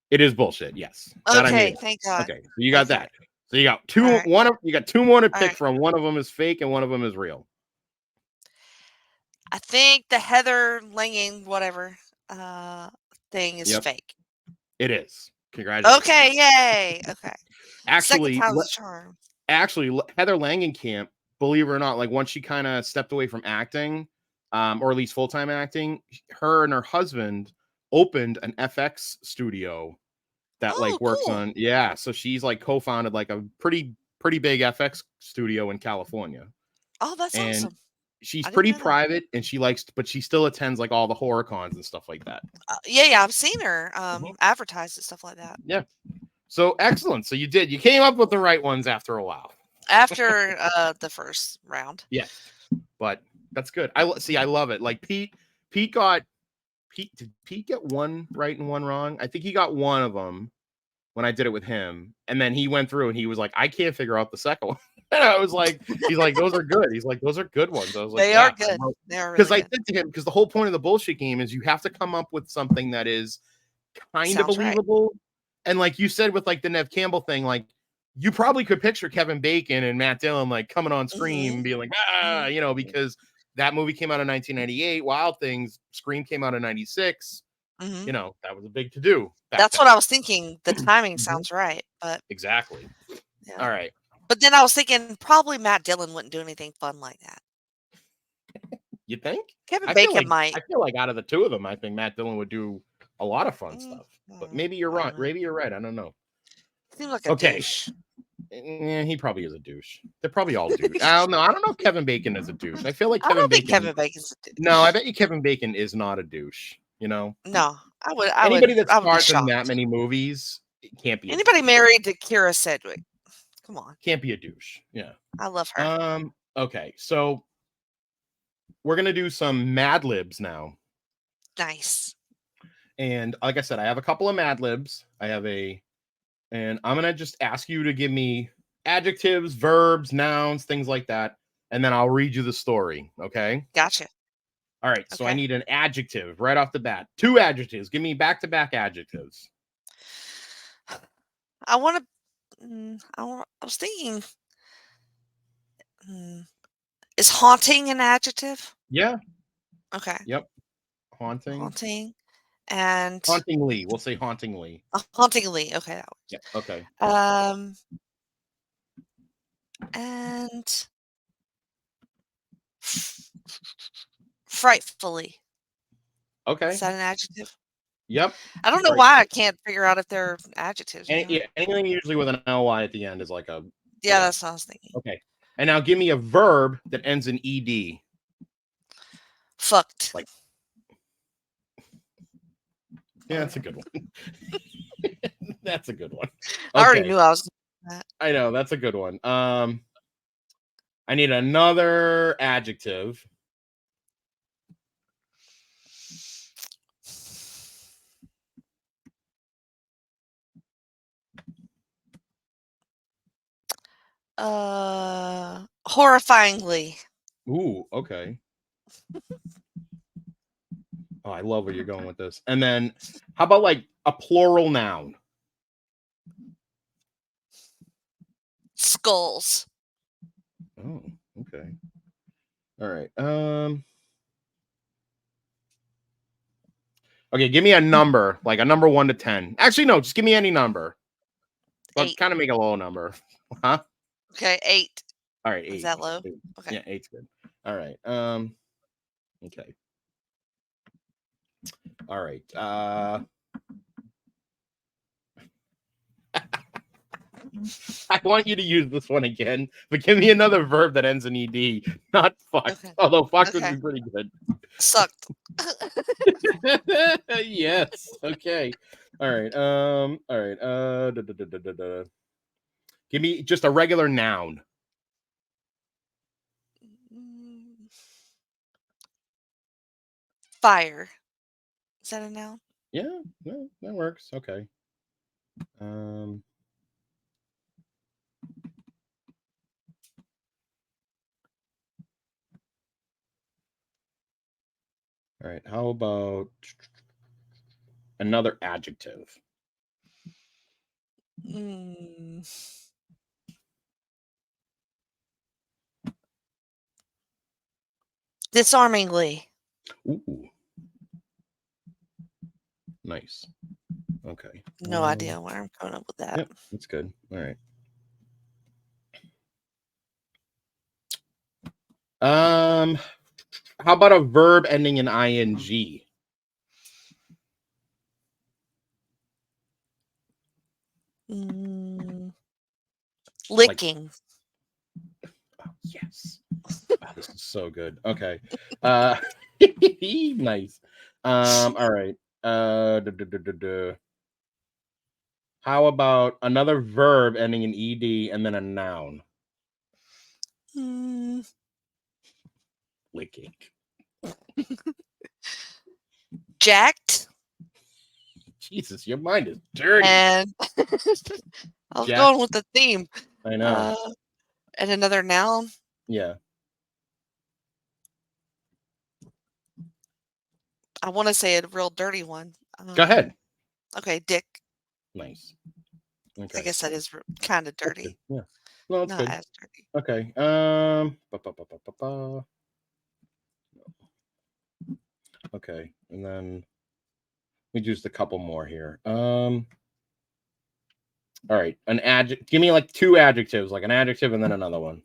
It is bullshit. Yes, that I made Okay. up. Thank God. Okay, so you got Okay. that. So you got All two. right. You got 2 more to All pick right. from. One of them is fake, and one of them is real. I think the Heather Langen whatever uh, thing is Yep, fake. it is. Okay. Congratulations. Yay. Okay. Second Actually, time's a charm. Heather Langenkamp, believe it or not, like once she kind of stepped away from acting, or at least full time acting, her and her husband opened an FX studio that Oh, like works cool. on. Yeah, so she's like co-founded like a pretty pretty big FX studio in California, Oh, that's and awesome. she's I didn't pretty know that. private, and but she still attends like all the horror cons and stuff like that. Yeah, I've seen her Mhm. advertised and stuff like that. Yeah. So excellent. So you came up with the right ones after a while. After the first round. Yes, but that's good. I love it. Like Pete got did Pete get one right and one wrong? I think he got one of them when I did it with him, and then he went through and he was like, I can't figure out the second one. And I was like, he's like, those are good. He's like, those are good ones. I was like, They are yeah, good. They are because really I good. said to him, because the whole point of the bullshit game is you have to come up with something that is kind of Sounds right. believable. And like you said with like the Nev Campbell thing, like you probably could picture Kevin Bacon and Matt Dillon like coming on screen and being like, because that movie came out in 1998, Wild Things, Scream came out in 96. Mm-hmm. That was a big to do back That's then. what I was thinking. The timing Mhm. sounds right, but Exactly. yeah. All right. But then I was thinking probably Matt Dillon wouldn't do anything fun like that. You think? Kevin I feel Bacon like might. out of the two of them, I think Matt Dillon would do a lot of fun stuff. But maybe you're I right. don't know. Maybe you're right. I don't know. Seems like a Okay. douche. He probably is a douche. They're probably all douche. I don't know. I don't know if Kevin Bacon is a douche. I feel like I Kevin don't think Bacon. Kevin Bacon's a douche. No, I bet you Kevin Bacon is not a douche. No, I Anybody would that I would be stars in that shocked. many movies can't be a Anybody douche. married to Kira Sedgwick? Come on. Can't be a douche. Yeah. I love her. Okay. So we're gonna do some Mad Libs now. Nice. And like I said, I have a couple of Mad Libs. And I'm gonna just ask you to give me adjectives, verbs, nouns, things like that, and then I'll read you the story. Okay. Gotcha. All right. So I Okay. need an adjective right off the bat. Two adjectives. Give me back-to-back adjectives. I want to. I was thinking. Is haunting an adjective? Yeah. Okay. Yep. Haunting. Haunting and Hauntingly. We'll say hauntingly. hauntingly. Okay, that Yeah. Okay. works. And frightfully. Is Okay. that an adjective? Yep. I don't know Right. why I can't figure out if they're adjectives. Yeah, anything usually with an ly at the end is like a Yeah, that's what I was thinking. Okay. And now give me a verb that ends in ed. Fucked. Like, yeah, that's a good one. That's a good one. I already Okay. knew I was doing that. I know that's a good one. I need another adjective. Horrifyingly. Ooh, okay. Oh, I love where you're going with this. And then how about like a plural noun? Skulls. Oh, okay. All right. Okay, give me a number, like a number 1 to 10. Actually, no, just give me any number. But 8. kind of make a low number. Huh? Okay, 8. All right, Is 8. that low? Okay. Yeah, 8's good. All right. Okay. All right. I want you to use this one again, but give me another verb that ends in ed, not fucked. Okay. Although fucked would Okay. be pretty good. Sucked. Yes. Okay. All right. All right. Give me just a regular noun. Fire. Is that a noun? Yeah, no, that works. Okay. Um. All right. How about another adjective? Mm. Disarmingly. Ooh, nice. Okay. No idea where I'm coming up with that. Yep, that's good. All right. How about a verb ending in ing? Like, Licking. oh, yes. Wow, this is so good. Okay. Nice. All right. How about another verb ending in ed and then a noun? Mm, Licking. jacked. Jesus, your mind is dirty. And I was Jack. going with the theme. I know. Uh, and another noun. Yeah. I want to say a real dirty one. Go ahead. Okay, dick. Nice. I Okay. guess that is kind of That's good. dirty. Yeah. No, that's Not good. as dirty. Okay. Okay. And then we just a couple more here. All right. An adjective. Give me like two adjectives, like an adjective and then another one.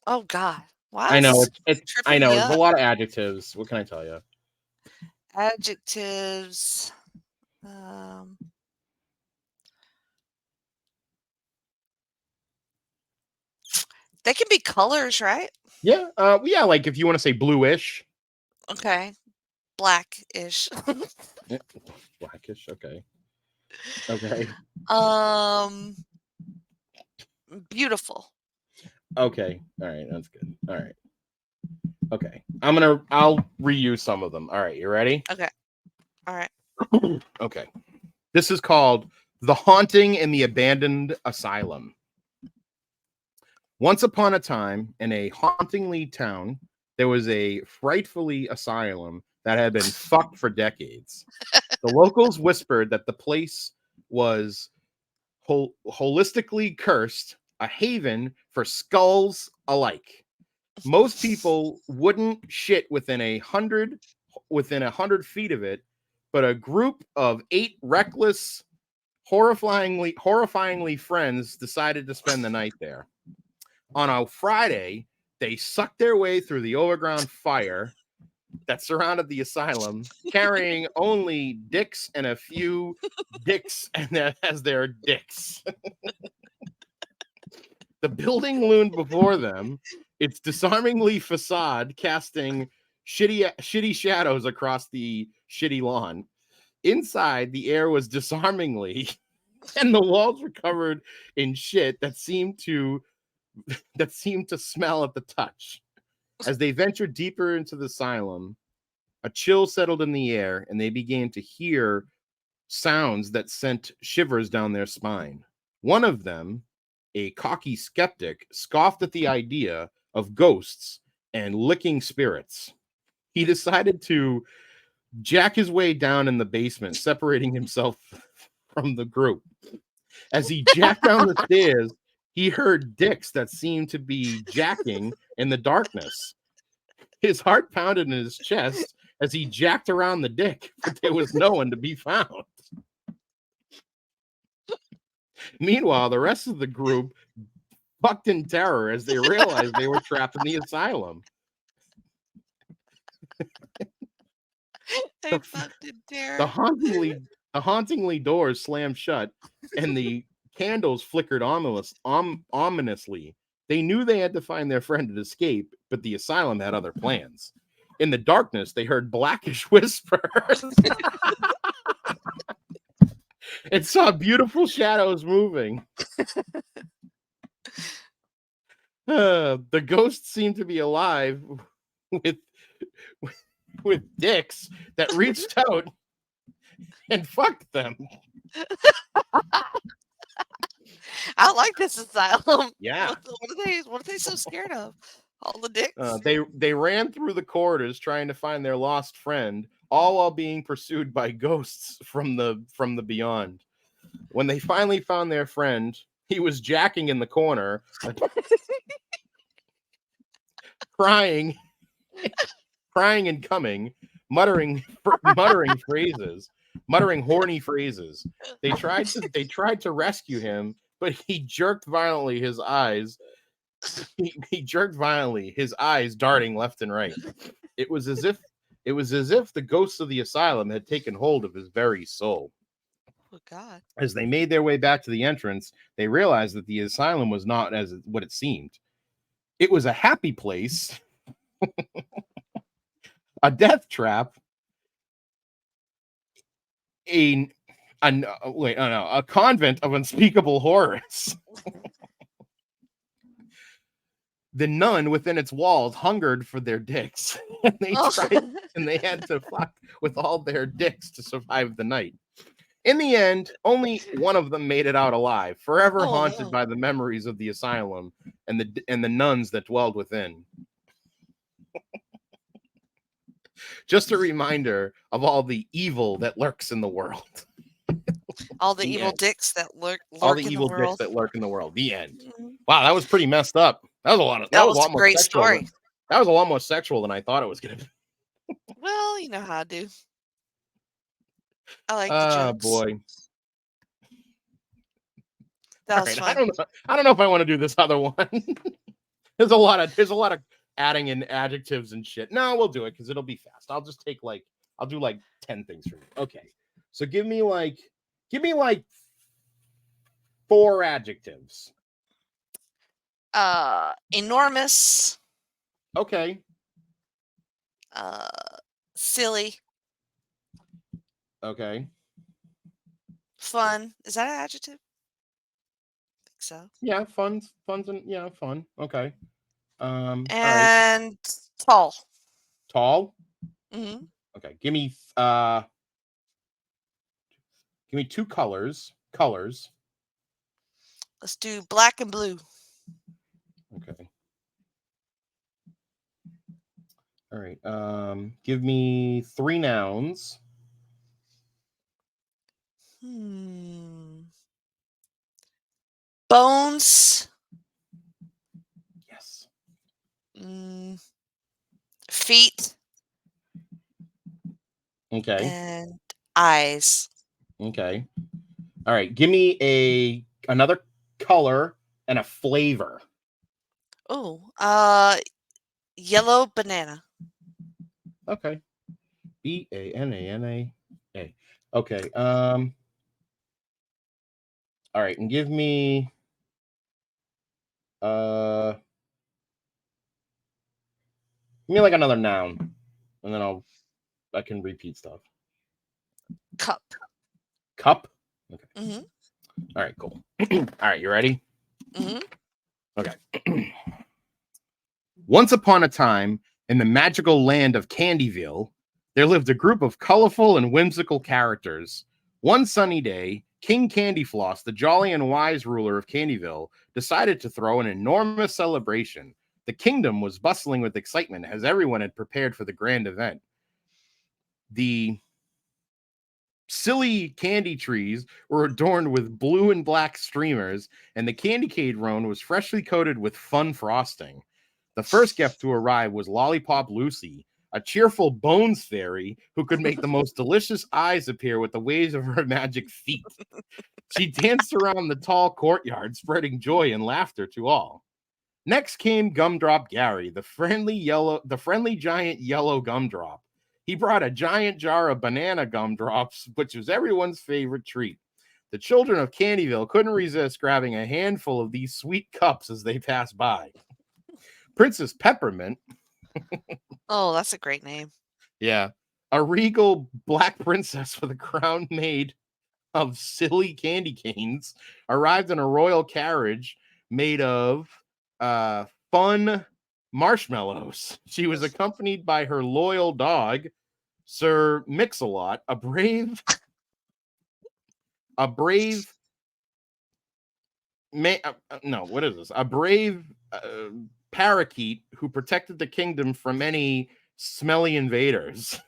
Oh God, why I is know this it's I tripping know me it's a up? lot of adjectives. What can I tell you? Adjectives. Um, they can be colors, right? Yeah. Yeah. Like if you want to say bluish. Okay, blackish. Yeah. Blackish. Okay. Okay. um, beautiful. Okay. All right. That's good. All right. Okay. I'll reuse some of them. All right. You ready? Okay, all right. Okay. This is called The Haunting in the Abandoned Asylum. Once upon a time, in a hauntingly town, there was a frightfully asylum that had been fucked for decades. The locals whispered that the place was holistically cursed, a haven for skulls alike. Most people wouldn't shit within 100 feet of it, but a group of 8 reckless, horrifyingly friends decided to spend the night there. On a Friday, they sucked their way through the overground fire that surrounded the asylum, carrying only dicks and a few dicks as their dicks. The building loomed before them, its disarmingly facade casting shitty shadows across the shitty lawn. Inside, the air was disarmingly, and the walls were covered in shit that seemed to smell at the touch. As they ventured deeper into the asylum, a chill settled in the air, and they began to hear sounds that sent shivers down their spine. One of them, a cocky skeptic, scoffed at the idea of ghosts and licking spirits. He decided to jack his way down in the basement, separating himself from the group. As he jacked down the stairs, he heard dicks that seemed to be jacking in the darkness. His heart pounded in his chest as he jacked around the dick, but there was no one to be found. Meanwhile, the rest of the group fucked in terror as they realized they were trapped in the asylum. They The, fucked in the terror. hauntingly doors slammed shut, and the candles flickered ominously. They knew they had to find their friend and escape, but the asylum had other plans. In the darkness, they heard blackish whispers and saw beautiful shadows moving. The ghosts seemed to be alive with with dicks that reached out and fucked them. I like this asylum. Yeah. What are they so scared of? All the dicks. They ran through the corridors trying to find their lost friend, all while being pursued by ghosts from the beyond. When they finally found their friend, he was jacking in the corner, crying, crying and coming, muttering horny phrases. They tried to rescue him, but he jerked violently, his eyes darting left and right. It was as if the ghosts of the asylum had taken hold of his very soul. Oh, God. As they made their way back to the entrance, they realized that the asylum was not as what it seemed. It was a happy place, a death trap, a, a convent of unspeakable horrors. The nun within its walls hungered for their dicks, and they Oh. tried, and they had to fuck with all their dicks to survive the night. In the end, only one of them made it out alive, forever Oh, haunted no. by the memories of the asylum and the nuns that dwelled within. Just a reminder of all the evil that lurks in the world. All the The evil end. dicks that All the lurk in the evil dicks world. that lurk in the world. The end. Mhm. Wow, that was pretty messed up. That was a lot. That That was a was a lot more great sexual. story. That was a lot more sexual than I thought it was going to be. Well, you know how I do. I like the Oh jokes. boy. That All was right. I fun. don't know. I don't know if I want to do this other one. There's a lot of adding in adjectives and shit. No, we'll do it because it'll be fast. I'll do like 10 things for you. Okay. So give me like 4 adjectives. Enormous. Okay. Uh, silly. Okay. Fun. Is that an adjective? I think so. Yeah, fun's and yeah, fun. Okay. All right. And tall. Tall. Hmm. Okay. Give me 2 colors. Colors. Let's do black and blue. Okay. All right. Give me 3 nouns. Bones. Yes. Mm, feet. Okay. And eyes. Okay. All right. Give me another color and a flavor. Oh, yellow banana. Okay. Banana. Okay. All right, and uh give me like another noun, and then I can repeat stuff. Cup. Cup. Okay. Hmm. All right. Cool. All right. You ready? Hmm. Okay. Once upon a time, in the magical land of Candyville, there lived a group of colorful and whimsical characters. One sunny day, King Candyfloss, the jolly and wise ruler of Candyville, decided to throw an enormous celebration. The kingdom was bustling with excitement as everyone had prepared for the grand event. The silly candy trees were adorned with blue and black streamers, and the candy cane rone was freshly coated with fun frosting. The first guest to arrive was Lollipop Lucy, a cheerful bones fairy who could make the most delicious eyes appear with the waves of her magic feet. She danced around the tall courtyard, spreading joy and laughter to all. Next came Gumdrop Gary, the friendly giant yellow gumdrop. He brought a giant jar of banana gumdrops, which was everyone's favorite treat. The children of Candyville couldn't resist grabbing a handful of these sweet cups as they passed by. Princess Peppermint, Oh, that's a great name. yeah, a regal black princess with a crown made of silly candy canes, arrived in a royal carriage made of fun marshmallows. She was accompanied by her loyal dog, Sir Mix-a-Lot, a brave no, what is this? A brave parakeet who protected the kingdom from any smelly invaders.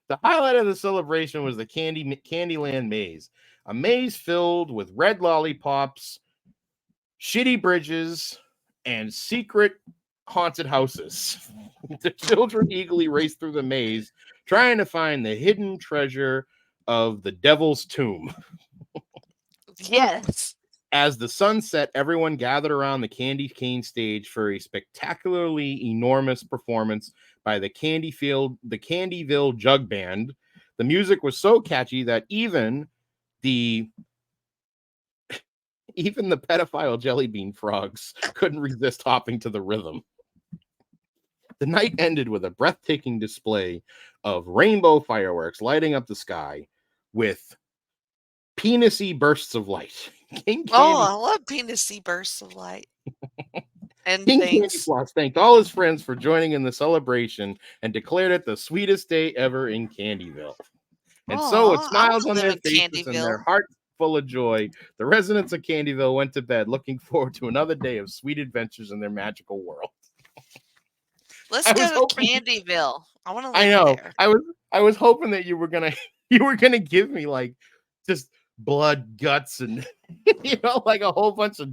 The highlight of the celebration was the Candyland maze, a maze filled with red lollipops, shitty bridges, and secret haunted houses. The children eagerly raced through the maze, trying to find the hidden treasure of the Devil's Tomb. Yes. As the sun set, everyone gathered around the candy cane stage for a spectacularly enormous performance by the Candyville Jug Band. The music was so catchy that the even the pedophile jelly bean frogs couldn't resist hopping to the rhythm. The night ended with a breathtaking display of rainbow fireworks lighting up the sky with penisy bursts of light. King Oh, Candy I love penis bursts of light and King Candy things. Floss thanked all his friends for joining in the celebration and declared it the sweetest day ever in Candyville. And so, with Oh, I want smiles to on live their in faces and their Candyville. hearts full of joy, the residents of Candyville went to bed looking forward to another day of sweet adventures in their magical world. Let's I go was to hoping Candyville. I want to I live know. there. I was hoping that you were gonna you were gonna give me like just blood, guts, and like a whole bunch of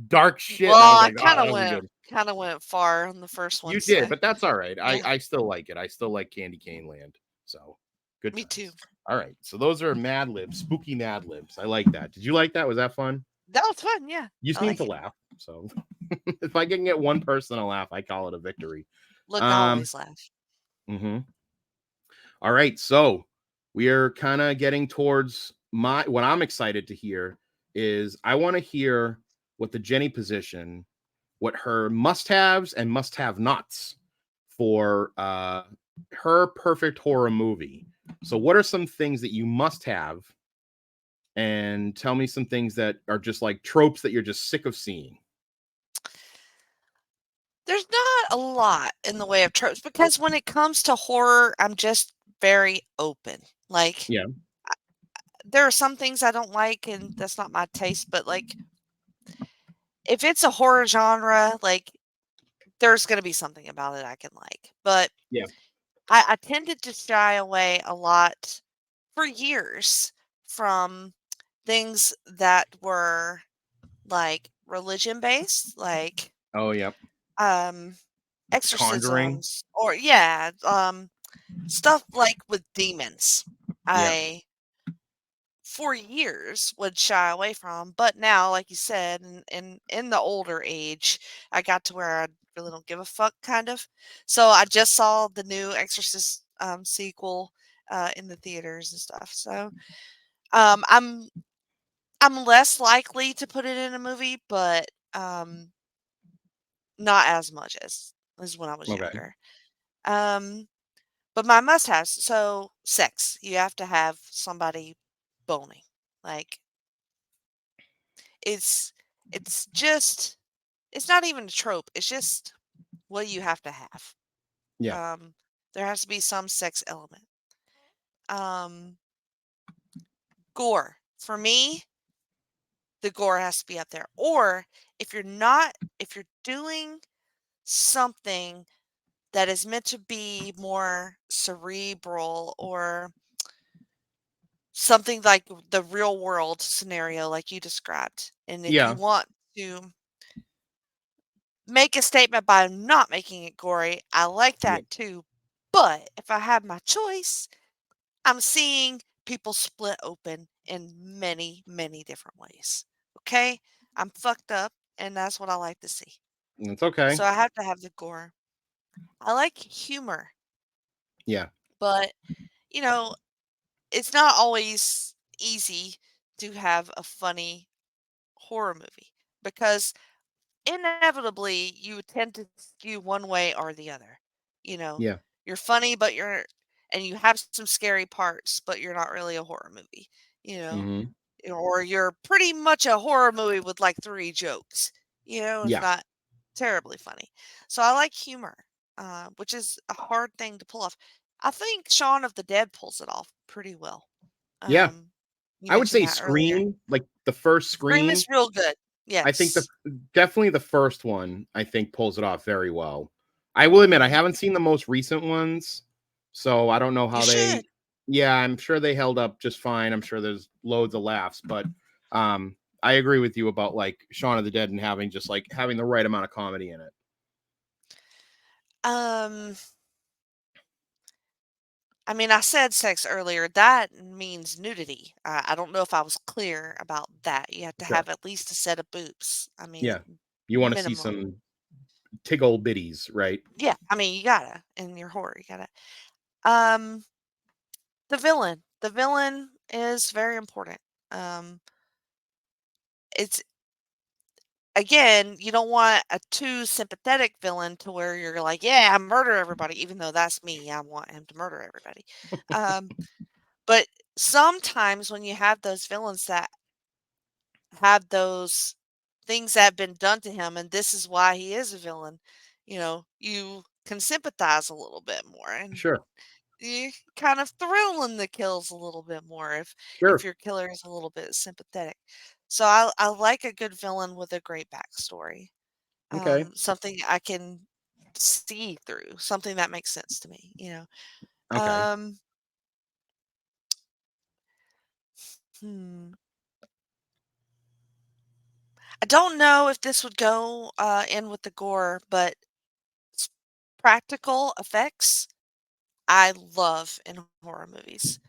dark shit. Well, And I was I like, oh, that'll be good. kind of went far on the first one, You did, so but that's all right. I yeah, I still like it. I still like Candy Cane Land. So good me too. times. All right. So those are Mad Libs, spooky Mad Libs. I like that. Did you like that? Was that fun? That was fun. Yeah, You just I need like to it. laugh. So if I can get one person to laugh, I call it a victory. Look, I Um, always laugh. mhm. All right. So we are kind of getting towards what I'm excited to hear is I want to hear what the Jenny position, what her must-haves and must-have-nots for her perfect horror movie. So what are some things that you must have, and tell me some things that are just like tropes that you're just sick of seeing. There's not a lot in the way of tropes because when it comes to horror, I'm just very open. Like, Yeah. there are some things I don't like, and that's not my taste, but like, if it's a horror genre, like, there's going to be something about it I can like. But Yeah. I tended to shy away a lot for years from things that were like religion based, like Oh, yep. um The Conjuring. exorcisms or yeah, stuff like with demons. Yeah. I for years would shy away from, but now, like you said, in the older age, I got to where I really don't give a fuck, kind of. So I just saw the new Exorcist sequel in the theaters and stuff. So um, I'm I'm less likely to put it in a movie, but not as much as when I was Okay. younger. Um, but my must-haves, so sex. You have to have somebody boning. Like it's it's just it's not even a trope. It's just what you have to have. Yeah. Um, there has to be some sex element. Um, gore. For me, the gore has to be up there. Or if you're doing something that is meant to be more cerebral or something like the real world scenario like you described. And if you Yeah. want to make a statement by not making it gory, I like Yeah. that too. But if I have my choice, I'm seeing people split open in many, many different ways. Okay? I'm fucked up, and that's what I like to see. It's okay. So I have to have the gore. I like humor, Yeah. but you know, it's not always easy to have a funny horror movie because inevitably you tend to skew one way or the other. You know, Yeah. you're funny, but and you have some scary parts, but you're not really a horror movie. You know, Hmm. or you're pretty much a horror movie with like three jokes. You know, it's Yeah. not terribly funny. So I like humor, which is a hard thing to pull off. I think Shaun of the Dead pulls it off pretty well. Yeah. Um, you I would mentioned say that earlier. Scream, like the first Scream Scream. is real good. I think Yes. definitely the first one, I think, pulls it off very well. I will admit I Mhm. haven't seen the most recent ones, so I don't know You how should. they. Yeah, I'm sure they held up just fine. I'm sure there's loads of laughs, but I agree with you about like Shaun of the Dead and having just like having the right amount of comedy in it. Um, I mean, I said sex earlier. That means nudity. I don't know if I was clear about that. You have to Sure. have at least a set of boobs. I Yeah. mean, You want to see minimum. some tiggle bitties, right? Yeah, I mean, you gotta in your horror. You gotta. Um, The villain is very important. Um, it's again, you don't want a too sympathetic villain to where you're like, yeah, murder everybody, even though that's me. I want him to murder everybody. Um, but sometimes when you have those villains that have those things that have been done to him, and this is why he is a villain, you can sympathize a little bit more, and Sure. you kind of thrill in the kills a little bit more if Sure. your killer is a little bit sympathetic. So I like a good villain with a great backstory. Okay. Something I can see through, something that makes sense to me. Okay. Um, hmm. I don't know if this would go in with the gore, but s- practical effects I love in horror movies.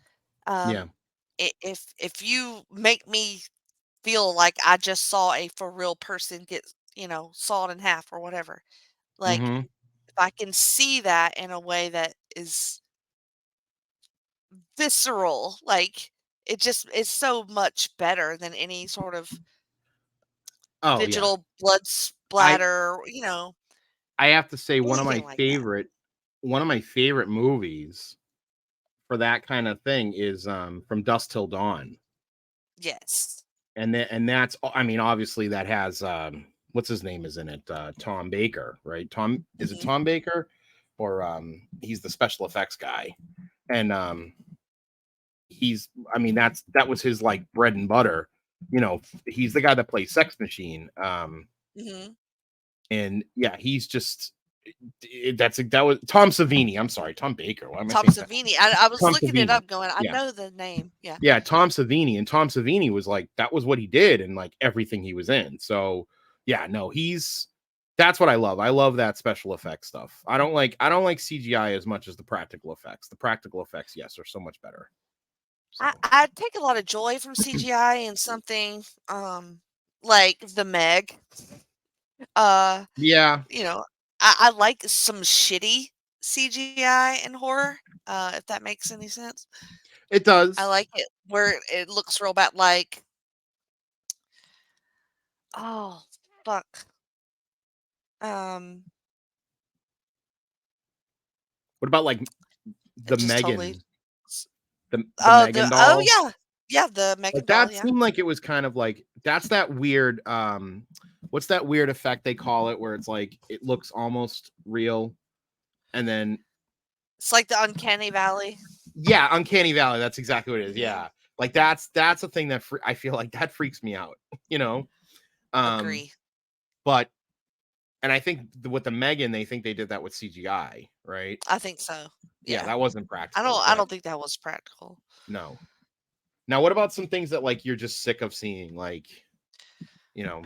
Yeah. Um, if you make me feel like I just saw a for real person get sawed in half or whatever, like Mm-hmm. if I can see that in a way that is visceral, like it just is so much better than any sort of Oh yeah. digital blood I splatter, I have to say anything like that. one of my favorite movies for that kind of thing is From Dusk Till Dawn. Yes. And that's I mean, obviously that has what's his name is in it? Tom Baker, right? Tom is it Mhm. Tom Baker? Or he's the special effects guy. And he's I mean, that was his like bread and butter. He's the guy that plays Sex Machine. Mhm. And yeah, he's just that was Tom Savini. I'm sorry, Tom Baker. Why am I Tom saying that? Savini. I was Tom looking it Savini. up going, I Yeah. know the name. Yeah. Yeah, Tom Savini, and Tom Savini was like that was what he did and like everything he was in. So, yeah, no, he's that's what I love. I love that special effects stuff. I don't like CGI as much as the practical effects. The practical effects, yes, are so much better. I, So, I take a lot of joy from CGI and something like the Meg. Uh, yeah, you know, I like some shitty CGI in horror, if that makes any sense. it I does. like it where it looks real bad, like, oh, fuck. Um, What about like it the just totally. Megan, s- the Oh, the Megan oh doll? yeah, yeah, the Megan Like doll, that yeah. seemed like it was kind of like that's that weird what's that weird effect they call it where it's like it looks almost real and then It's like the Uncanny Valley. yeah, Uncanny Valley. That's exactly what it is. Hmm. Yeah, like that's a thing that I feel like that freaks me out. You know, um, Agree. but and I think with the Megan, they think they did that with CGI, right? I think so. Yeah, Yeah. that wasn't I practical, don't I but don't think that was practical. no. Now, what about some things that like you're just sick of seeing, like you know?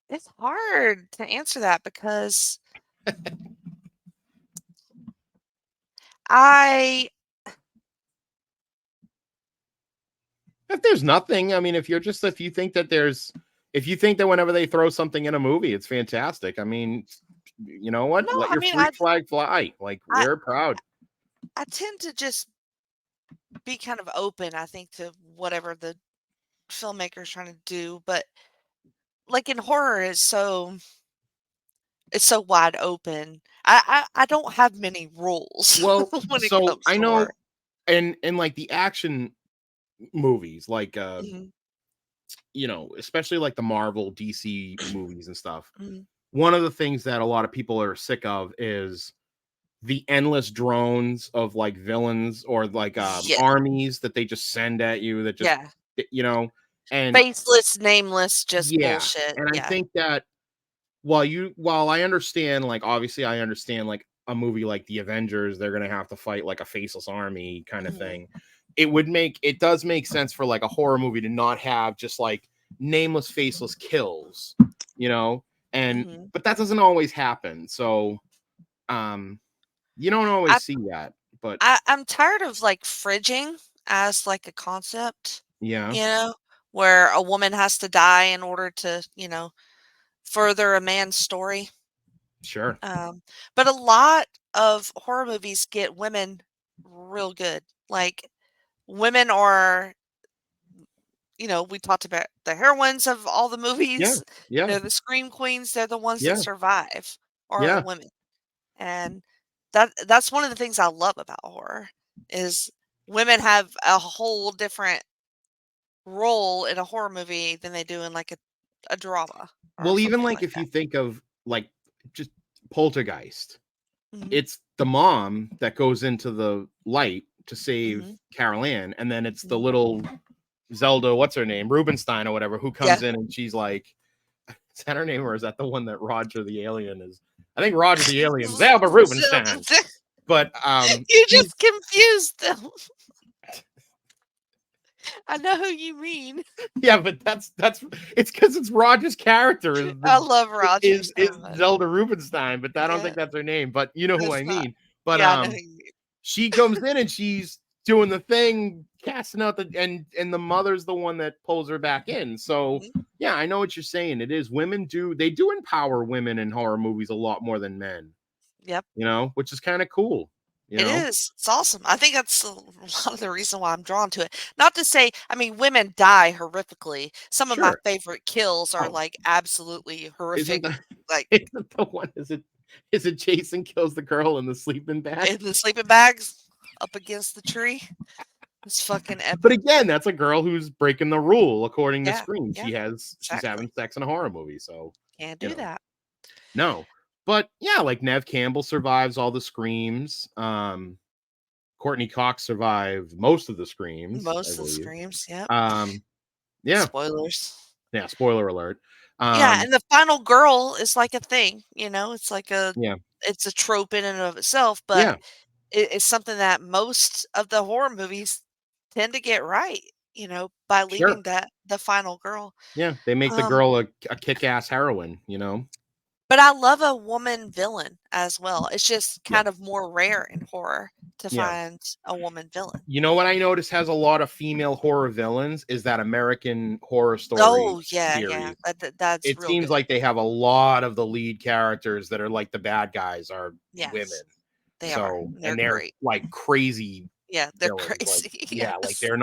It's hard to answer that because I If there's nothing, I mean, if you think that if you think that whenever they throw something in a movie, it's fantastic. I mean, you know what? no, Let I your mean freak flag fly. Like I wear it proud. I tend to just be kind of open, I think, to whatever the filmmaker's trying to do, but like in horror it's so wide open. I don't have many rules Well, when it so comes I to know horror. and like the action movies, like Mhm, especially like the Marvel, DC movies and stuff. mhm. One of the things that a lot of people are sick of is the endless drones of like villains or like Yeah, armies that they just send at you that just yeah. you know and Faceless, nameless, just yeah, bullshit. and I Yeah. think that while I understand, like obviously I understand like a movie like the Avengers, they're gonna have to fight like a faceless army kind of Mhm, thing. It does make sense for like a horror movie to not have just like nameless, faceless kills, you know, and mhm. but that doesn't always happen. So um you don't I always see that, but I'm tired of, like, fridging as, like, a concept, yeah, you know, where a woman has to die in order to, further a man's story. sure. But a lot of horror movies get women real good. Like, women are, we talked about the heroines of all the Yeah, movies. yeah, They're the scream queens. They're the ones that yeah, survive are the yeah. women. And that's one of the things I love about horror is women have a whole different role in a horror movie than they do in like a drama or Well, even something like like if you that. think of like just Poltergeist, Mhm, it's the mom that goes into the light to save mhm, Carol Ann, and then it's the mhm. little Zelda, what's her name, Rubenstein or whatever, who Yeah. comes in and she's like, is that her name or is that the one that Roger the alien is? I think Roger the alien, Zelda Rubenstein. But You she's just confused them. I know who you mean. yeah, but that's it's because it's Roger's character is I love Roger so is much. Zelda Rubenstein, but I don't Yeah, think that's her name. But you know who I it's not. mean. But Yeah, I know who you mean. she comes in and she's doing the thing, casting out the and the mother's the one that pulls her back in. So Mhm. yeah, I know what you're saying. It is women they do empower women in horror movies a lot more than men, Yep. which is kind of cool, you It know? is. It's awesome. I think that's a lot of the reason why I'm drawn to it. Not to say, I mean, women die horrifically. Some of my Sure. favorite kills are Oh, like absolutely isn't horrific, the like isn't the one is it Jason kills the girl in the sleeping bag? in the sleeping bags up against the tree. It's fucking But epic. again, that's a girl who's breaking the rule according to Yeah. Scream. Yeah. She's having Exactly. sex in a horror movie, so Can't you do know. that. No. But yeah, like Nev Campbell survives all the screams. Courtney Cox survived most of the screams, I Most of the believe. screams. Yep. Um, yeah, Spoilers. yeah, spoiler alert. Yeah, Um, and the final girl is like a thing, it's like yeah, it's a trope in and of itself, but yeah, it's something that most of the horror movies tend to get right, by sure. leaving that the final girl. Yeah, they make the Um, girl a kick-ass heroine. but I love a woman villain as well. It's just Yeah, kind of more rare in horror to yeah. find a woman villain. You know what I noticed has a lot of female horror villains is that American Horror Story Oh, yeah, yeah. series. That's It real seems good. like they have a lot of the lead characters that are like the bad guys are women. Yes, they are. So, They're and they're great. like crazy Yeah, they're villains. Like, crazy. yeah, like Yes. they're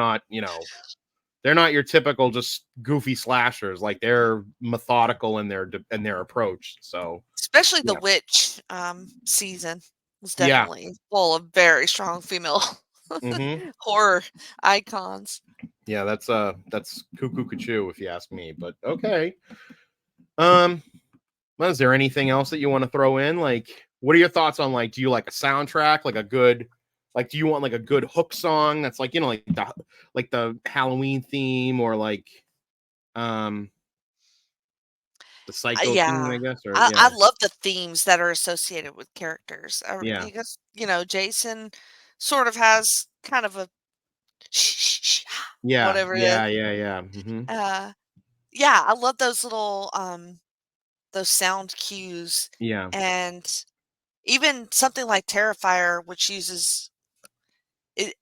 not your typical just goofy slashers. Like they're methodical in their approach. So, Especially the yeah. witch, season was Yeah. definitely full of very strong female Hmm. horror icons. Yeah, that's cuckoo cuckoo if you ask me. But okay. Um, well, is there anything else that you want to throw in? Like, what are your thoughts on like, do you like a soundtrack, like a good, like, do you want like a good hook song that's like, like the Halloween theme or like, um, the Psycho theme, I Yeah. guess, or I yeah, love the themes that are associated with characters, yeah, because, Jason sort of has kind of a yeah, whatever it is. yeah, yeah, yeah. Hmm. Uh, yeah, I love those sound cues, Yeah, and even something like Terrifier, which uses it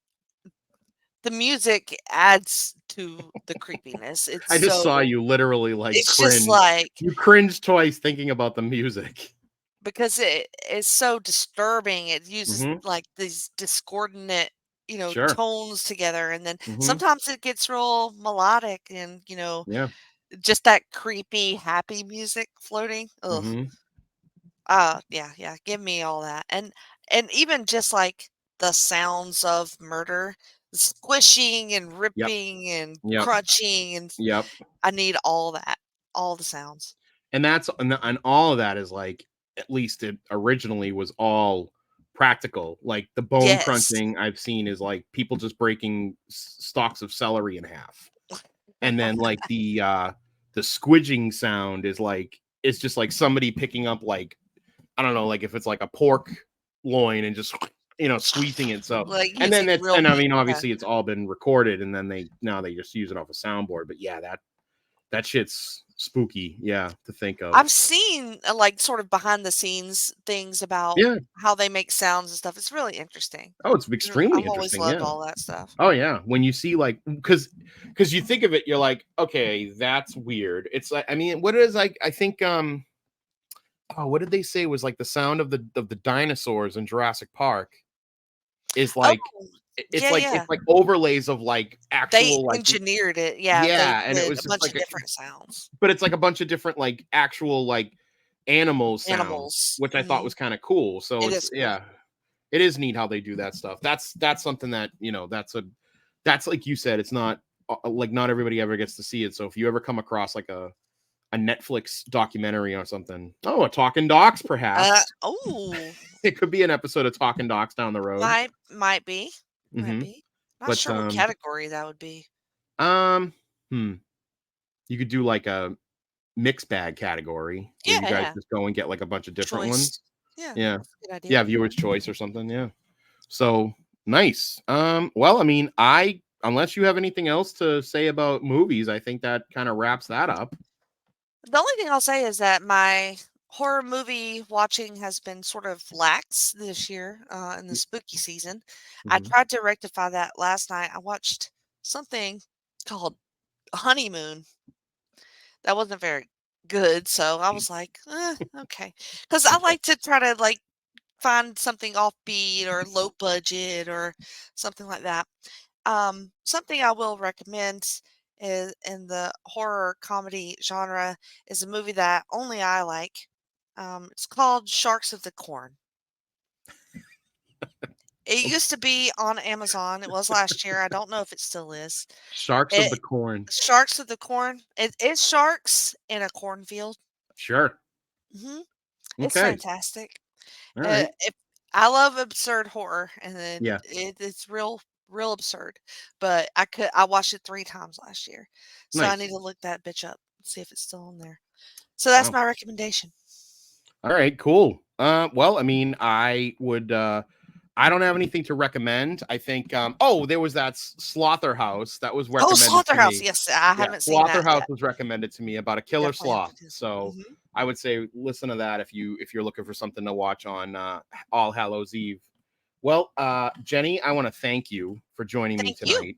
the music adds to the creepiness. I just saw you literally like It's just cringe. like You cringed twice thinking about the music. because it is so disturbing, it uses, Hmm. like, these discordant, Sure. tones together, and then Hmm. sometimes it gets real melodic and, Yeah. just that creepy, happy music floating. Ugh. Hmm. Yeah, yeah, give me all that, and even just, like, the sounds of murder, squishing and Yep. ripping and Yep. crunching, and Yep. I need all that, all the sounds. And and all of that is like at least it originally was all practical. Like the bone Yes. crunching I've seen is like people just breaking stalks of celery in half. And then like the squidging sound is like it's just like somebody picking up like I don't know, like if it's like a pork loin and just squeezing it. So Like, and then using real I meat, mean yeah. obviously it's all been recorded and then they just use it off a soundboard. But yeah, that shit's spooky, yeah, to think of. I've seen, like, sort of behind the scenes things about Yeah. how they make sounds and stuff. It's really interesting. Oh, it's extremely I've always interesting, loved yeah. all that stuff. Oh, yeah, when you see, like because you think of it, you're like, "Okay, that's weird." It's like I mean, what it is like I think, oh, what did they say was like the sound of the dinosaurs in Jurassic Park? is Oh, like yeah, yeah. it's like overlays of like They actual like engineered it. Yeah, they yeah, and it did was a just bunch like of different sounds. but it's like a bunch of different like actual like animal sounds, Animals. which I thought Mhm. was kind of cool. So It it's is cool. yeah, it is neat how they do that stuff. That's something that that's like you said, it's not like not everybody ever gets to see it. So if you ever come across like a Netflix documentary or something, oh, a Talking Docs perhaps. Oh, It could be an episode of Talking Docs down the road. might be. Might Hmm. be. Not But sure what category that would be. um hmm, you could do like a mixed bag category where Yeah, you guys yeah. just go and get like a bunch of different ones. Choice. Yeah, Yeah. that's a good idea. Yeah, viewer's choice or something. Yeah. So nice. Well, I mean, I unless you have anything else to say about movies, I think that kind of wraps that up. The only thing I'll say is that my horror movie watching has been sort of lax this year in the spooky season. I Mm-hmm. tried to rectify that last night. I watched something called Honeymoon. That wasn't very good, so I was like, okay. Because I like to try to like find something offbeat or low budget or something like that. Something I will recommend is in the horror comedy genre is a movie that only I like. It's called Sharks of the Corn. It used to be on Amazon. It was last year. I don't know if it still is. Sharks of the It Corn. Sharks of the Corn. It is sharks in a cornfield. Sure. Hmm. It's Okay. fantastic. All right. If I love absurd horror, and then Yeah. it's real absurd. But I watched it 3 times last year, so I need Nice. to look that bitch up and see if it's still on there. So that's Wow. my recommendation. All right, cool. Well, I mean, I don't have anything to recommend. I think oh, there was that Slaughterhouse that was Oh, recommended to Slaughterhouse. me. Yes, I Yeah, haven't seen that Slaughterhouse yet. was recommended to me about a killer Definitely have sloth. to do. So Hmm. I would say listen to that if you're looking for something to watch on All Hallows Eve. Well, Jenny, I want to thank you for joining me Thank you. tonight.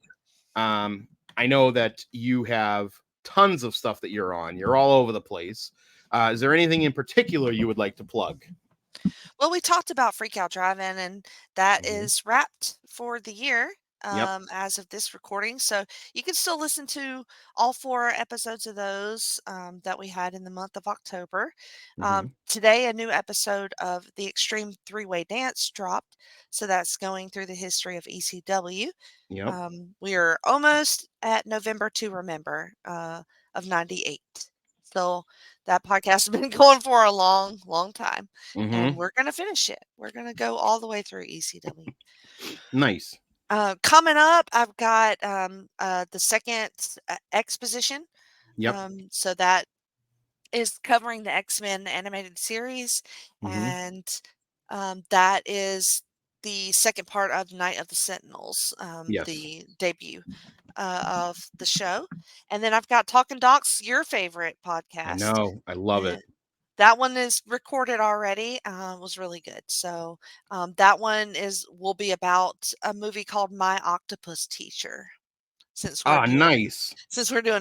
Um, I know that you have tons of stuff that you're on. You're all over the place. Is there anything in particular you would like to plug? Well, we talked about Freak Out Drive-In, and that Mhm. is wrapped for the year Yep. as of this recording. So you can still listen to all 4 episodes of those that we had in the month of October. Hmm. Today, a new episode of the Extreme Three-Way Dance dropped. So that's going through the history of ECW. Yep. We are almost at November to Remember of '98. So that podcast has been going for a long, long time, and Hmm. we're gonna finish it. We're gonna go all the way through ECW. Nice. Coming up, I've got the second exposition. Yep. So that is covering the X-Men animated series, Hmm. and that is the second part of Night of the Sentinels, Yes. the debut of the show. And then I've got Talking Docs, your favorite I podcast. know. I love And it. that one is recorded already. Was really good. So that one will be about a movie called My Octopus Teacher. Since we're Ah, doing nice.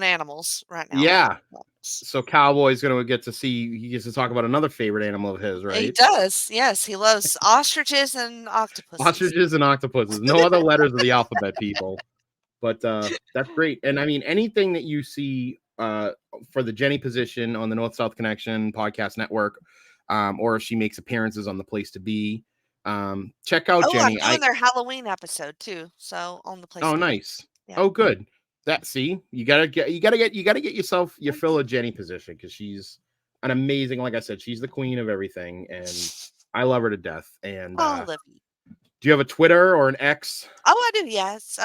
animals right now, Yeah. dogs. So Cowboy's gonna get to see. He gets to talk about another favorite animal of his, He right? does. Yes, he loves ostriches and octopuses. Ostriches and octopuses. No other letters of the alphabet, people. But that's great. And I mean, anything that you see for the Jenny position on the North South Connection podcast network, or if she makes appearances on the Place to Be, check out Oh, I'm Jenny. doing their Halloween episode too. So on the place Oh, to be. nice. Yeah. Oh, good. That see, you gotta get yourself your fill of Jenny position because she's an amazing, like I said, she's the queen of everything, and I love her to death. And Oh, Livy. do you have a Twitter or an X? Oh, I do. Yes.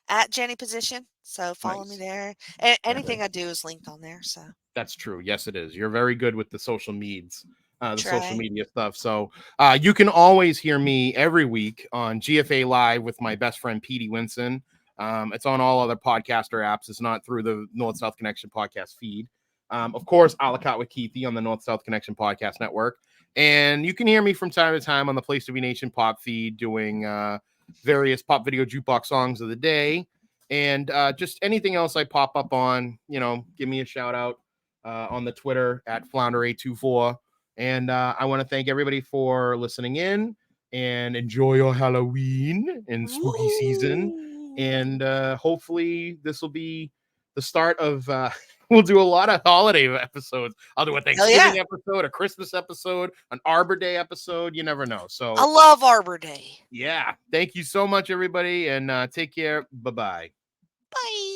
At Jenny Position. So follow me Nice. there. All right. Anything I do is linked on there. So That's true. Yes, it is. You're very good with the the social try. media stuff. So you can always hear me every week on GFA Live with my best friend Petey Winson. It's on all other podcaster apps. It's not through the North South Connection podcast feed. Of course, A La Carte with Keithie on the North South Connection podcast network. And you can hear me from time to time on the Place to Be Nation pop feed doing various pop video jukebox songs of the day. And just anything else I pop up on, give me a shout out on the Twitter at Flounder824. And I want to thank everybody for listening in. and enjoy your Halloween and spooky season. Ooh. And hopefully this will be the start of we'll do a lot of holiday episodes. I'll do a Hell yeah. Thanksgiving episode, a Christmas episode, an Arbor Day episode. You never know. I So love Arbor Day. yeah, thank you so much, everybody, and take care. Bye-bye. Bye.